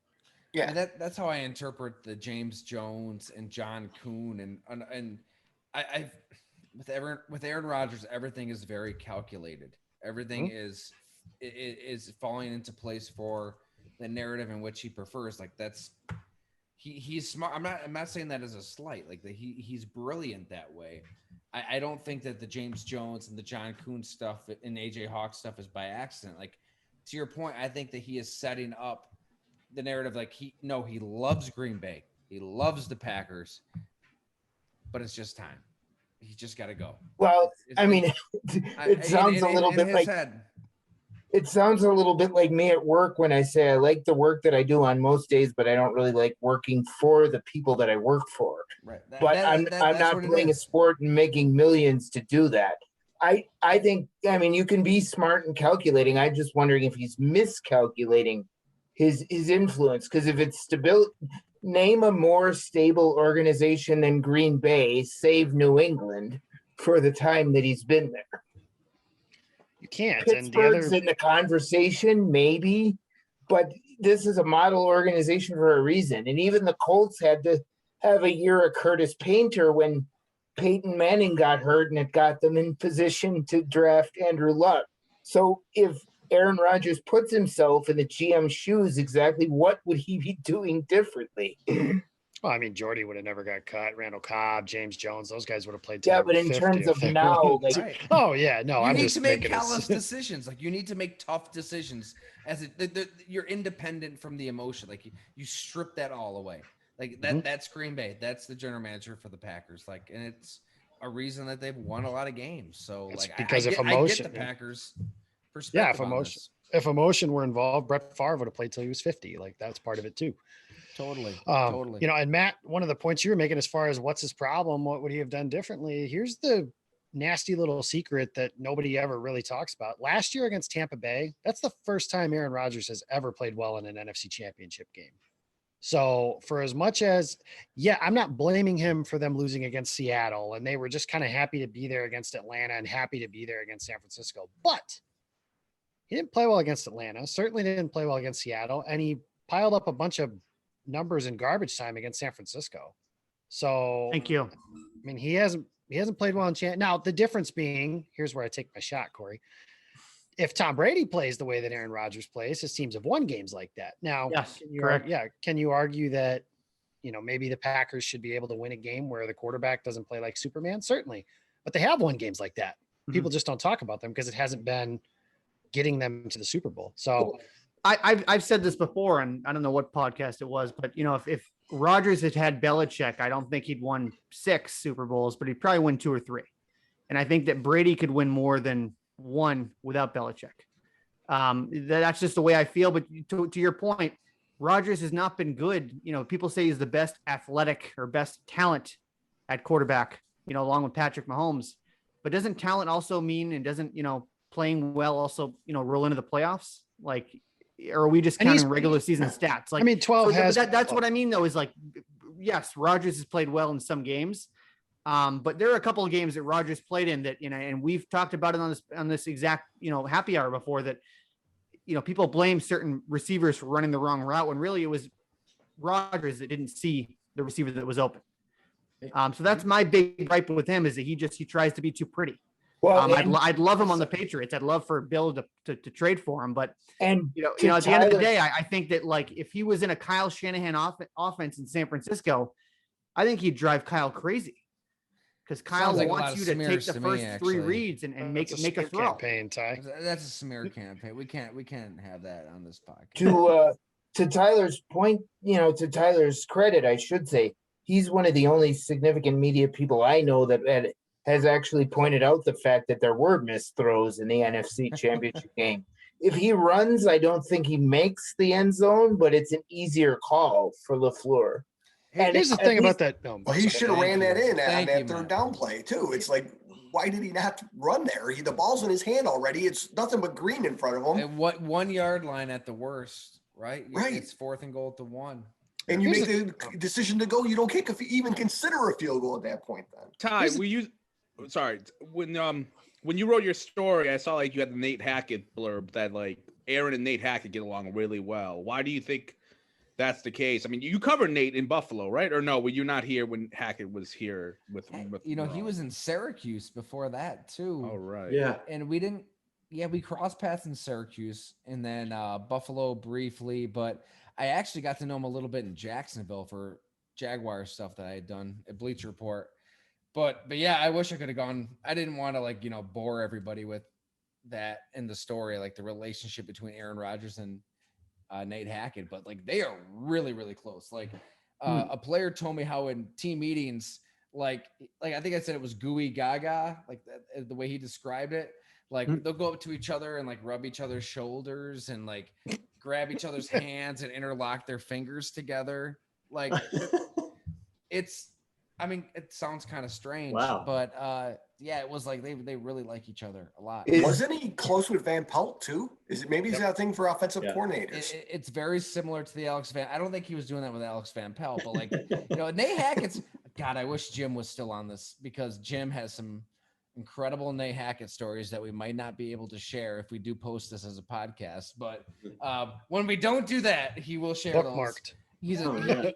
Yeah, that's how I interpret the James Jones and John Kuhn and I with Aaron Rodgers, everything is very calculated. Everything is falling into place for the narrative in which he prefers. Like he's smart. I'm not saying that as a slight. Like he's brilliant that way. I don't think that the James Jones and the John Kuhn stuff and AJ Hawk stuff is by accident. Like to your point, I think that he is setting up the narrative. Like he loves Green Bay. He loves the Packers, but it's just time. He's just got to go. Well, it sounds a little bit like it sounds a little bit like me at work when I say I like the work that I do on most days, but I don't really like working for the people that I work for. Right. I'm not playing a sport and making millions to do that. I think, you can be smart and calculating. I'm just wondering if he's miscalculating his influence. Because if it's stability, name a more stable organization than Green Bay, save New England, for the time that he's been there. You can't. Pittsburgh's in the conversation, maybe, but this is a model organization for a reason. And even the Colts had to have a year of Curtis Painter when Peyton Manning got hurt, and it got them in position to draft Andrew Luck. So if Aaron Rodgers puts himself in the GM shoes, exactly what would he be doing differently? Well, Jordy would have never got cut. Randall Cobb, James Jones, those guys would have played. Yeah, but in terms of now, oh yeah, no, I'm just making callous decisions. Like you need to make tough decisions. You're independent from the emotion. Like you strip that all away. Like that. That's Green Bay. That's the general manager for the Packers. Like, and it's a reason that they've won a lot of games. So it's like, because I emotion, get the Packers' perspective. Yeah, if emotion were involved, Brett Favre would have played till he was 50. Like that's part of it too. Totally. And Matt, one of the points you were making as far as what's his problem, what would he have done differently? Here's the nasty little secret that nobody ever really talks about. Last year against Tampa Bay, that's the first time Aaron Rodgers has ever played well in an NFC Championship game. So for as much as, I'm not blaming him for them losing against Seattle, and they were just kind of happy to be there against Atlanta and happy to be there against San Francisco, but he didn't play well against Atlanta, certainly didn't play well against Seattle, and he piled up a bunch of numbers in garbage time against San Francisco. So thank you. He hasn't played well in Now the difference being, here's where I take my shot, Corey. If Tom Brady plays the way that Aaron Rodgers plays, his teams have won games like that. Now, yes, can you argue that, maybe the Packers should be able to win a game where the quarterback doesn't play like Superman? Certainly, but they have won games like that. People just don't talk about them because it hasn't been getting them to the Super Bowl. So I've said this before, and I don't know what podcast it was, but if Rodgers had Belichick, I don't think he'd won 6 Super Bowls, but he'd probably win 2 or 3. And I think that Brady could win more than 1 without Belichick. That's just the way I feel. But to your point, Rodgers has not been good. People say he's the best athletic or best talent at quarterback, along with Patrick Mahomes. But doesn't talent also mean, and doesn't, playing well also, roll into the playoffs? Like, or are we just counting regular season stats? Like, 12 has. That's what I mean, though, is like, yes, Rodgers has played well in some games. But there are a couple of games that Rodgers played in that, and we've talked about it on this exact, happy hour before, that, people blame certain receivers for running the wrong route when really it was Rodgers that didn't see the receiver that was open. So that's my big gripe with him, is that he tries to be too pretty. Well, I'd love him on the Patriots. I'd love for Bill to trade for him, but and at the end of the day, I think that like if he was in a Kyle Shanahan offense in San Francisco, I think he'd drive Kyle crazy because Kyle wants you to take the first three reads and make a throw. Campaign, Ty. That's a smear campaign. We can't have that on this podcast. To Tyler's point, to Tyler's credit, I should say, he's one of the only significant media people I know that has actually pointed out the fact that there were missed throws in the NFC Championship game. If he runs, I don't think he makes the end zone, but it's an easier call for LaFleur. And here's the thing about that. No, well, he should have ran that in on that third down play too. It's like, why did he not run there? The ball's in his hand already. It's nothing but green in front of him. And what 1 yard line at the worst, right? Right. It's 4th and goal to 1. And you make the decision to go. You don't kick if you even consider a field goal at that point. Then Ty, when you wrote your story, I saw like you had the Nate Hackett blurb that like Aaron and Nate Hackett get along really well. Why do you think that's the case? I mean, you covered Nate in Buffalo, right? Or no, were you not here when Hackett was here with he was in Syracuse before that too. Oh, right. Yeah. And we didn't, we crossed paths in Syracuse and then Buffalo briefly, but I actually got to know him a little bit in Jacksonville for Jaguar stuff that I had done at Bleacher Report. But yeah, I wish I could have gone. I didn't want to bore everybody with that in the story, like the relationship between Aaron Rodgers and Nate Hackett, but like they are really, really close. Like a player told me how in team meetings, like I think I said it was gooey gaga, like that, the way he described it. Like they'll go up to each other and like rub each other's shoulders and like grab each other's hands and interlock their fingers together. Like it sounds kind of strange, but it was like they really like each other a lot. Wasn't he close with Van Pelt too? Is it maybe he's got a thing for offensive coordinators? It's very similar to the Alex Van. I don't think he was doing that with Alex Van Pelt, but like Nate Hackett's. God, I wish Jim was still on this because Jim has some incredible Nate Hackett stories that we might not be able to share if we do post this as a podcast. But when we don't do that, he will share bookmarked. He's a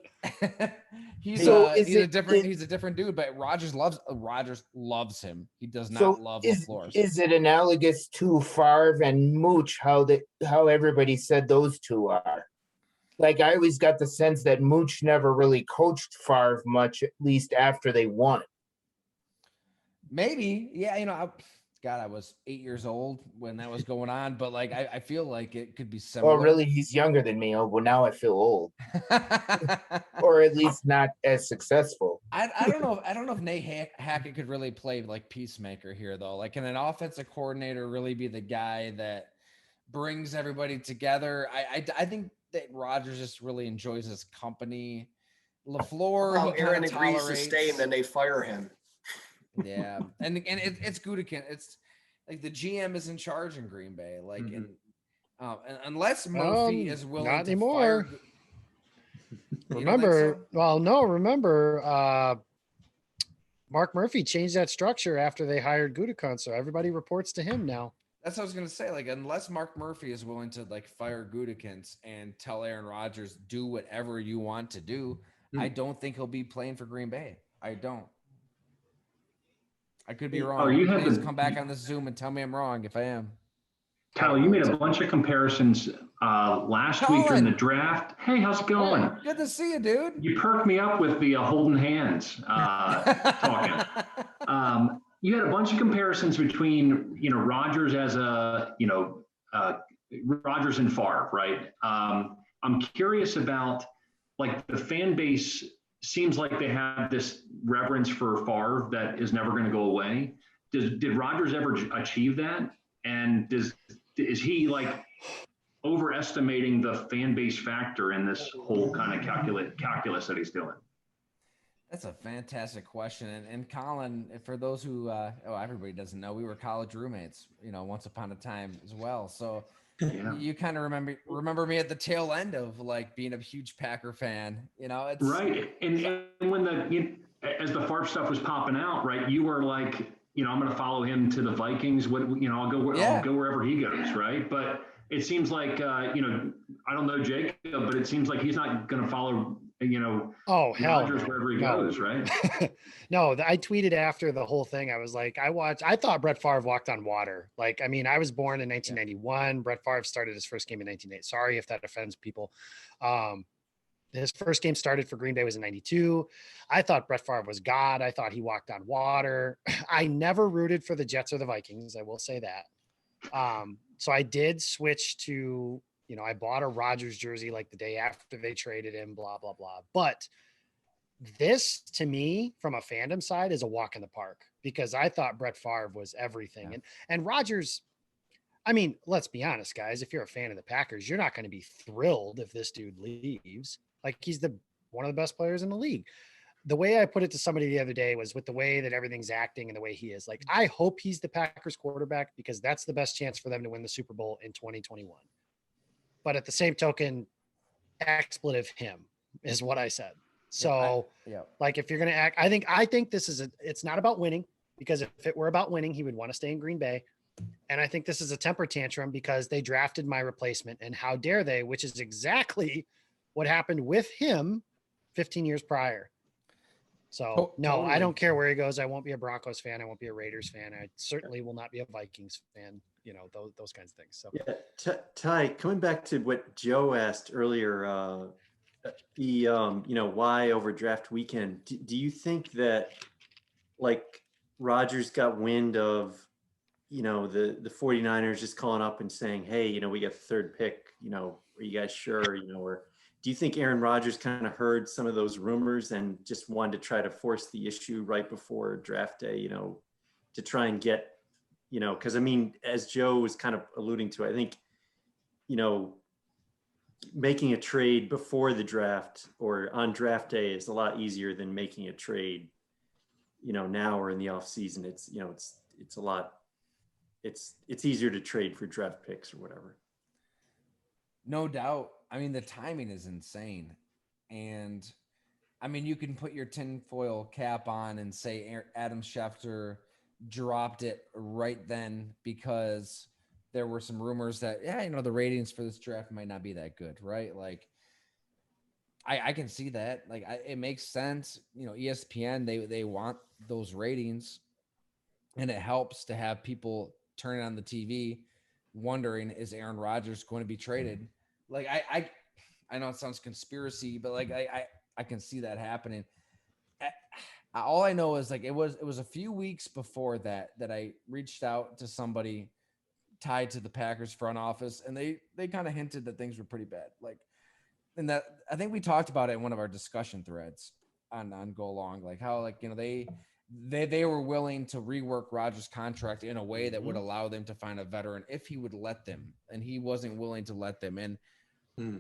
different dude, but Rodgers loves him. He does not love LaFleur. Is it analogous to Favre and Mooch? How everybody said those two are? Like I always got the sense that Mooch never really coached Favre much, at least after they won. Maybe, yeah. I was 8 years old when that was going on, but like I feel like it could be similar. Oh, really? He's younger than me. Oh, well, now I feel old, or at least not as successful. I don't know. I don't know if Nate Hackett could really play like peacemaker here, though. Like, can an offensive coordinator really be the guy that brings everybody together? I think that Rodgers just really enjoys his company. LaFleur, Aaron agrees to stay, and then they fire him. Yeah, and it's Gutekunst. It's like the GM is in charge in Green Bay. Like, and unless Murphy is willing, not to anymore. Fire, remember, Mark Murphy changed that structure after they hired Gutekunst, so everybody reports to him now. That's what I was gonna say. Like, unless Mark Murphy is willing to like fire Gutekunst and tell Aaron Rodgers do whatever you want to do, I don't think he'll be playing for Green Bay. I don't. I could be wrong. Oh, you Please come back on this Zoom and tell me I'm wrong if I am. Kyle, you made a bunch of comparisons last week during the draft. Hey, how's it going? Hey, good to see you, dude. You perked me up with the holding hands talking. You had a bunch of comparisons between, Rodgers as Rodgers and Favre, right? I'm curious about like the fan base. Seems like they have this reverence for Favre that is never going to go away. Did Rodgers ever achieve that? And is he like overestimating the fan base factor in this whole kind of calculus that he's doing? That's a fantastic question. And Colin, for those who, everybody doesn't know, we were college roommates, once upon a time as well. So you kind of remember me at the tail end of like being a huge Packer fan, it's right. And when as the Favre stuff was popping out, right, you were like, I'm going to follow him to the Vikings. I'll go wherever he goes. Right. But it seems like, I don't know Jacob, but it seems like he's not going to follow Oh, hell Rodgers no. wherever he No. goes, right? No, I tweeted after the whole thing. I was like, I thought Brett Favre walked on water. Like, I mean, I was born in 1991. Brett Favre started his first game in 1998. Sorry if that offends people. His first game started for Green Bay was in 92. I thought Brett Favre was God. I thought he walked on water. I never rooted for the Jets or the Vikings. I will say that. So I did switch to, I bought a Rodgers jersey like the day after they traded him, blah, blah, blah. But this to me from a fandom side is a walk in the park because I thought Brett Favre was everything. And Rodgers, I mean, let's be honest, guys, if you're a fan of the Packers, you're not going to be thrilled if this dude leaves. Like he's one of the best players in the league. The way I put it to somebody the other day was with the way that everything's acting and the way he is. Like, I hope he's the Packers quarterback because that's the best chance for them to win the Super Bowl in 2021. But at the same token, expletive him is what I said. So like, if you're going to act, I think this is it's not about winning because if it were about winning, he would want to stay in Green Bay. And I think this is a temper tantrum because they drafted my replacement and how dare they, which is exactly what happened with him 15 years prior. So no, Totally. I don't care where he goes. I won't be a Broncos fan. I won't be a Raiders fan. I certainly will not be a Vikings fan, those kinds of things. So yeah, Ty, coming back to what Joe asked earlier, why over draft weekend? Do you think that like Rodgers got wind of, the 49ers just calling up and saying, hey, we got the third pick, are you guys sure, or do you think Aaron Rodgers kind of heard some of those rumors and just wanted to try to force the issue right before draft day, to try and get, because I mean, as Joe was kind of alluding to, I think, making a trade before the draft or on draft day is a lot easier than making a trade, now or in the off season. It's, it's a lot, it's easier to trade for draft picks or whatever. No doubt. I mean, the timing is insane. And I mean, you can put your tinfoil cap on and say Adam Schefter dropped it right then because there were some rumors that, the ratings for this draft might not be that good, right? Like, I can see that. Like, it makes sense. ESPN, they want those ratings, and it helps to have people turning on the TV wondering, is Aaron Rodgers going to be traded? Like, I know it sounds conspiracy, but like I can see that happening. All I know is like it was a few weeks before that I reached out to somebody tied to the Packers front office, and they kind of hinted that things were pretty bad. Like, and that I think we talked about it in one of our discussion threads on Go Long, like how like they were willing to rework Rodgers' contract in a way that would allow them to find a veteran if he would let them, and he wasn't willing to let them. And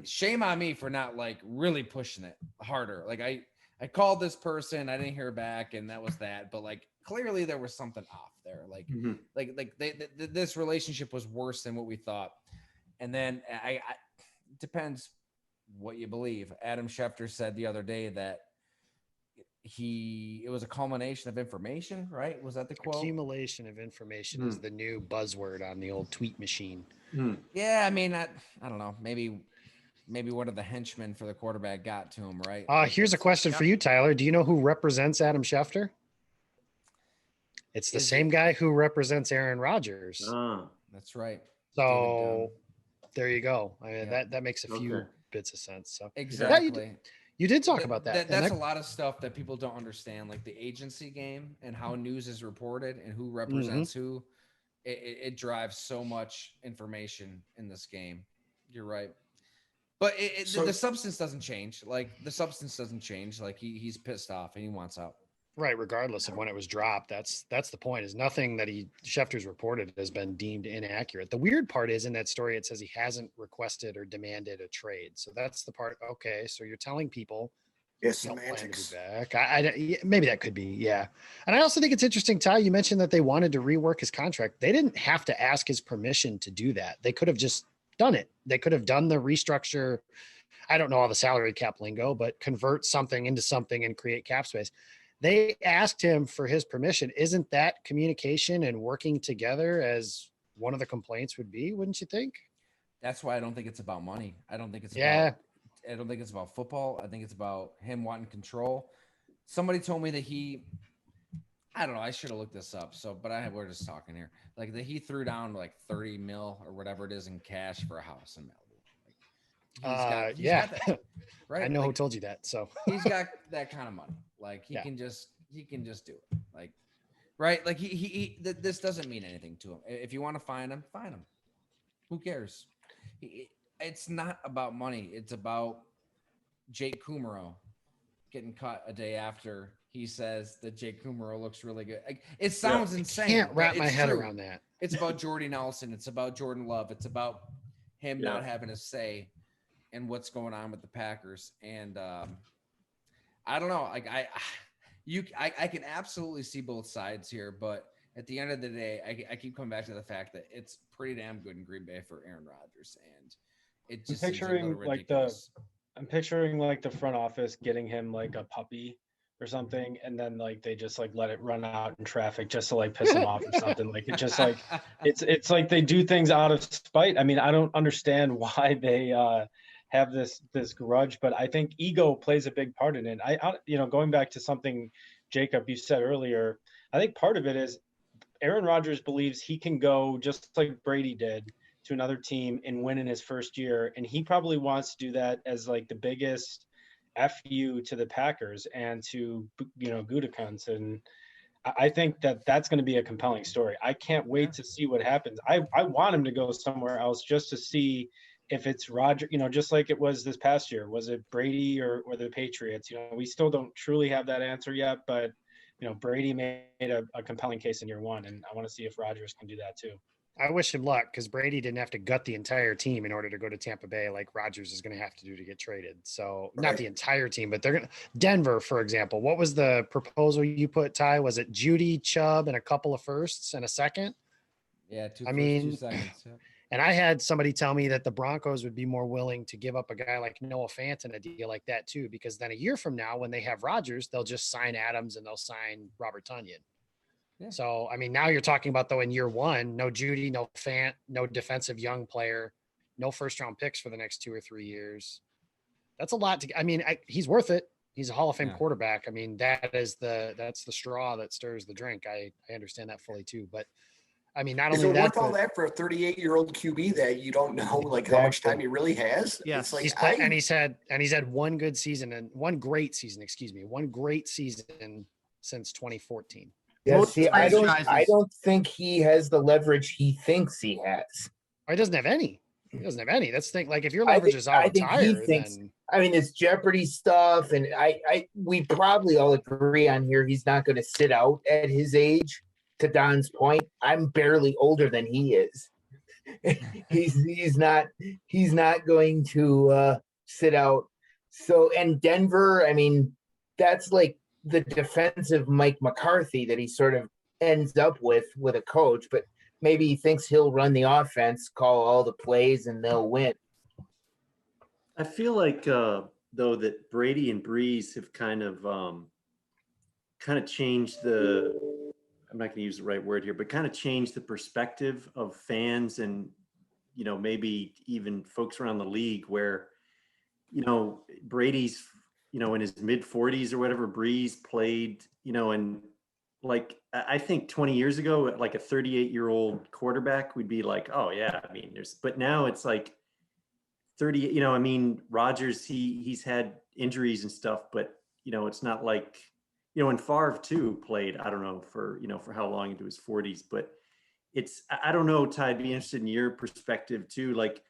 shame on me for not like really pushing it harder. Like I called this person, I didn't hear back, and that was that. But like clearly there was something off there. Like this relationship was worse than what we thought. And then I depends what you believe. Adam Schefter said the other day that it was a culmination of information, right? Was that the quote? Accumulation of information is the new buzzword on the old tweet machine. Yeah, I mean, I don't know. Maybe one of the henchmen for the quarterback got to him, right? Here's a question for you, Tyler. Do you know who represents Adam Schefter? It's the same guy who represents Aaron Rodgers. That's right. So there you go. I mean, that makes a few bits of sense. So exactly. You did talk about that. That's a lot of stuff that people don't understand, like the agency game and how news is reported and who represents who. It drives so much information in this game. You're right. But the substance doesn't change. Like the substance doesn't change. Like he's pissed off and he wants out. Right, regardless of when it was dropped. That's the point. Is nothing that Schefter's reported has been deemed inaccurate. The weird part is in that story it says he hasn't requested or demanded a trade. So that's the part. Okay, so you're telling people semantics. Plan to be back. Maybe that could be, yeah. And I also think it's interesting, Ty, you mentioned that they wanted to rework his contract. They didn't have to ask his permission to do that. They could have just done it. They could have done the restructure. I don't know all the salary cap lingo, but convert something into something and create cap space. They asked him for his permission. Isn't that communication and working together as one of the complaints would be? Wouldn't you think? That's why I don't think it's about money. I don't think it's about I don't think it's about football. I think it's about him wanting control. Somebody told me that I don't know. I should have looked this up. We're just talking here. Like that he threw down like 30 mil or whatever it is in cash for a house in Malibu. Like he's got that, right? I know like, who told you that. So he's got that kind of money. Like he can just do it. Like, right? Like this doesn't mean anything to him. If you want to find him, find him. Who cares? It's not about money. It's about Jake Kumaro getting cut a day after he says that Jake Kumaro looks really good. Like, it sounds insane. I can't wrap my head true. around that. It's about Jordy Nelson. It's about Jordan Love. It's about him not having a say in what's going on with the Packers. And I don't know. Like I can absolutely see both sides here, but at the end of the day, I keep coming back to the fact that it's pretty damn good in Green Bay for Aaron Rodgers, and it just seems a little ridiculous. I'm picturing like the front office getting him like a puppy or something, and then like they just like let it run out in traffic just to like piss him off or something. Like it just like it's like they do things out of spite. I mean, I don't understand why they have this grudge, but I think ego plays a big part in it. I going back to something, Jacob, you said earlier, I think part of it is Aaron Rodgers believes he can go just like Brady did to another team and win in his first year. And he probably wants to do that as like the biggest FU to the Packers and to, Gutekunst. And I think that's going to be a compelling story. I can't wait to see what happens. I want him to go somewhere else just to see if it's Rodgers, just like it was this past year. Was it Brady or the Patriots? We still don't truly have that answer yet, but Brady made a compelling case in year one, and I want to see if Rodgers can do that too. I wish him luck because Brady didn't have to gut the entire team in order to go to Tampa Bay like Rodgers is going to have to do to get traded. So not the entire team, but they're going to Denver, for example. What was the proposal you put, Ty? Was it Judy, Chubb, and a couple of firsts and a second? Yeah, 2 seconds. Yeah. And I had somebody tell me that the Broncos would be more willing to give up a guy like Noah Fant in a deal like that too, because then a year from now, when they have Rodgers, they'll just sign Adams and they'll sign Robert Tonyan. Yeah. So, I mean, now you're talking about, though, in year one, no Judy, no Fant, no defensive young player, no first round picks for the next 2 or 3 years. That's a lot to, I mean, he's worth it. He's a Hall of Fame quarterback. I mean, that's the straw that stirs the drink. I understand that fully too, but I mean, not only that, worth all that for a 38-year-old QB that you don't know like how much time he really has. Yeah, it's like he's played, and he's had one great season since 2014. Yeah, see, I don't think he has the leverage he thinks he has. He doesn't have any. That's the thing. Like if your leverage is out retire, then I mean, it's Jeopardy stuff, and we probably all agree on here he's not going to sit out at his age. To Don's point, I'm barely older than he is. he's not going to sit out. So, and Denver, I mean, that's like the defensive Mike McCarthy that he sort of ends up with a coach, but maybe he thinks he'll run the offense, call all the plays, and they'll win. I feel like though that Brady and Breeze have kind of changed the, I'm not going to use the right word here, but kind of changed the perspective of fans and, maybe even folks around the league where, Brady's, in his mid 40s or whatever, Breeze played, and like, I think 20 years ago, like a 38-year-old quarterback, we'd be like, oh yeah, I mean, but now it's like 30, I mean, Rodgers, he's had injuries and stuff, but, it's not like, and Favre too played, I don't know, for how long into his 40s, but I don't know, Ty, I'd be interested in your perspective too. Like,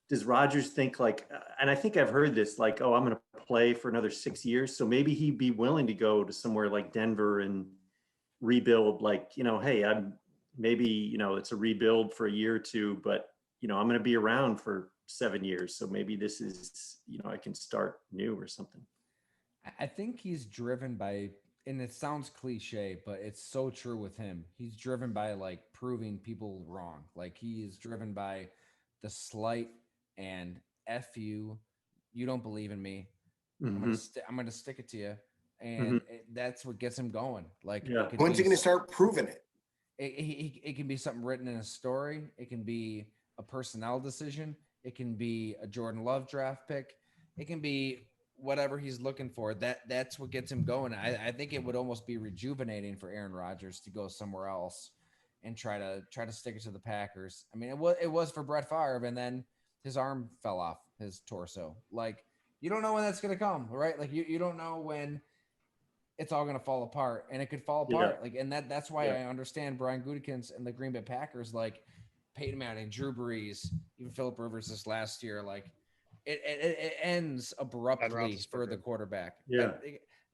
does Rodgers think like, and I think I've heard this, like, oh, I'm going to play for another 6 years. So maybe he'd be willing to go to somewhere like Denver and rebuild, like, hey, maybe, it's a rebuild for a year or two, but, I'm going to be around for 7 years. So maybe this is, I can start new or something. I think he's driven by, and it sounds cliche, but it's so true with him. He's driven by like proving people wrong. Like he is driven by the slight and F you don't believe in me. Mm-hmm. I'm gonna stick it to you. And that's what gets him going. Like, when's he going to start proving it? It can be something written in a story. It can be a personnel decision. It can be a Jordan Love draft pick. it can be whatever he's looking for. That's what gets him going. I think it would almost be rejuvenating for Aaron Rodgers to go somewhere else and try to stick it to the Packers. I mean, it was for Brett Favre, and then his arm fell off his torso. Like, you don't know when that's going to come, right? Like, you don't know when it's all going to fall apart, and it could fall apart. Yeah. Like, and that's why I understand Brian Gutekunst and the Green Bay Packers, like Peyton Manning, Drew Brees, even Phillip Rivers this last year. Like, it ends abruptly for the quarterback. Yeah.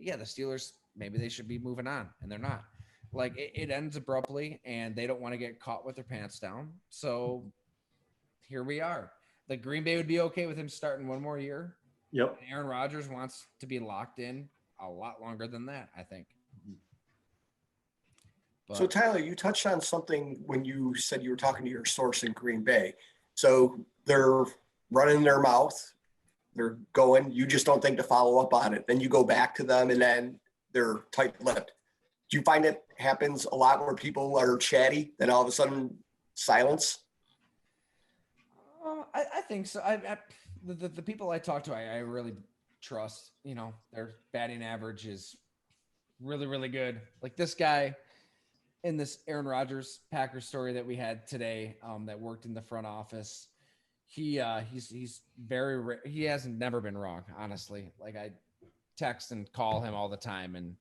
The Steelers, maybe they should be moving on, and they're not. Like, it ends abruptly, and they don't want to get caught with their pants down. So here we are. The Green Bay would be okay with him starting one more year. Yep. And Aaron Rodgers wants to be locked in a lot longer than that, I think. But, so Tyler, you touched on something when you said you were talking to your source in Green Bay. So they're running their mouth, they're going, you just don't think to follow up on it. Then you go back to them and then they're tight-lipped. Do you find it happens a lot where people are chatty, then all of a sudden silence? I think so. The people I talk to, I really trust. You know, their batting average is really, really good. Like this guy in this Aaron Rodgers Packers story that we had today, that worked in the front office. He's very, he hasn't never been wrong, honestly. Like, I text and call him all the time, and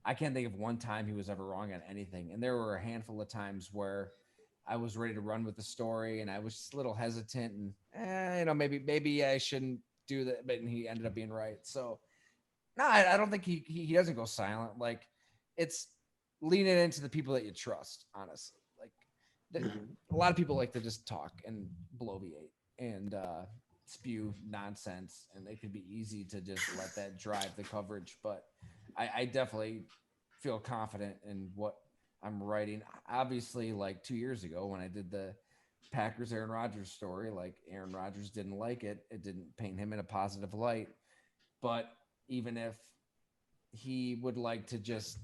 I can't think of one time he was ever wrong on anything. And there were a handful of times where I was ready to run with the story, and I was just a little hesitant, and maybe I shouldn't do that, but he ended up being right. So no, I don't think he doesn't go silent. Like, it's leaning into the people that you trust, honestly. Like, a lot of people like to just talk and bloviate and spew nonsense, and it could be easy to just let that drive the coverage. But I definitely feel confident in what I'm writing. Obviously, like 2 years ago when I did the Packers Aaron Rodgers story, like, Aaron Rodgers didn't like it. It didn't paint him in a positive light. But even if he would like to just,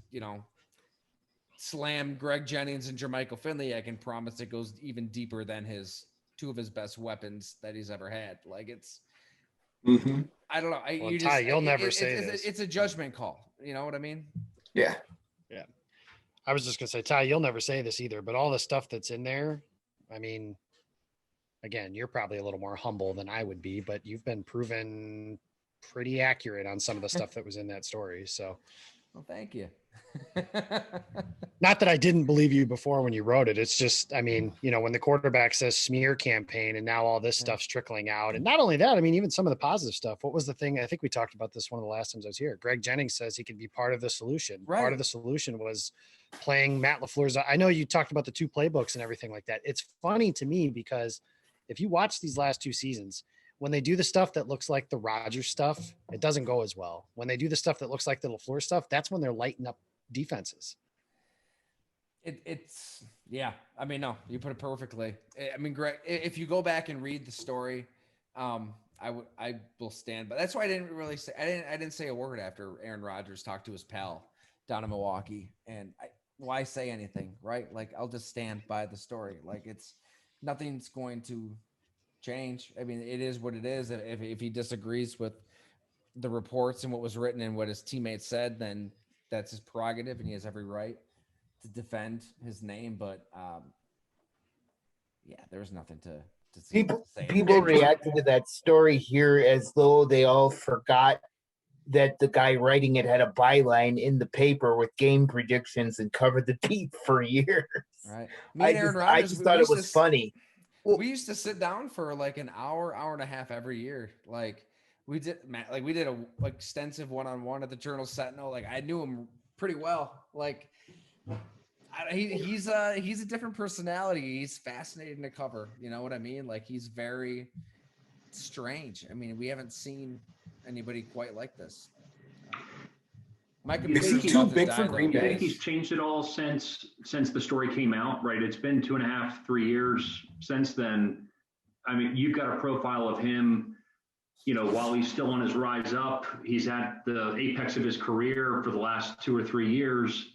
slam Greg Jennings and Jermichael Finley, I can promise it goes even deeper than two of his best weapons that he's ever had. Like, it's, I don't know. You'll never say this. It's a judgment call. You know what I mean? Yeah. Yeah. I was just going to say, Ty, you'll never say this either, but all the stuff that's in there, I mean, again, you're probably a little more humble than I would be, but you've been proven pretty accurate on some of the stuff that was in that story. So, well, thank you. Not that I didn't believe you before when you wrote it. It's just, I mean, when the quarterback says smear campaign and now all this stuff's trickling out. And not only that, I mean, even some of the positive stuff. What was the thing? I think we talked about this one of the last times I was here. Greg Jennings says he could be part of the solution. Right. Part of the solution was playing Matt LaFleur's. I know you talked about the 2 playbooks and everything like that. It's funny to me because if you watch these last 2 seasons, when they do the stuff that looks like the Rodgers stuff, it doesn't go as well. When they do the stuff that looks like the LaFleur stuff, that's when they're lighting up defenses. It's yeah. I mean, no, you put it perfectly. I mean, Greg, if you go back and read the story, I will stand. But that's why I didn't really say. I didn't say a word after Aaron Rodgers talked to his pal down in Milwaukee. And why say anything, right? Like, I'll just stand by the story. Like, nothing's going to change. I mean, it is what it is. If he disagrees with the reports and what was written and what his teammates said, then that's his prerogative, and he has every right to defend his name. But there's nothing to say. People reacted to that story here as though they all forgot that the guy writing it had a byline in the paper with game predictions and covered the beat for years. Right. I just thought it was funny. We used to sit down for like an hour and a half every year. Like, we did a extensive one-on-one at the Journal Sentinel. Like, I knew him pretty well. Like, he's a different personality. He's fascinating to cover. You know what I mean? Like, he's very strange. I mean, we haven't seen anybody quite like this. I think he's changed it all since the story came out, right? It's been 2.5, 3 years since then. I mean, you've got a profile of him, while he's still on his rise up. He's at the apex of his career for the last 2 or 3 years.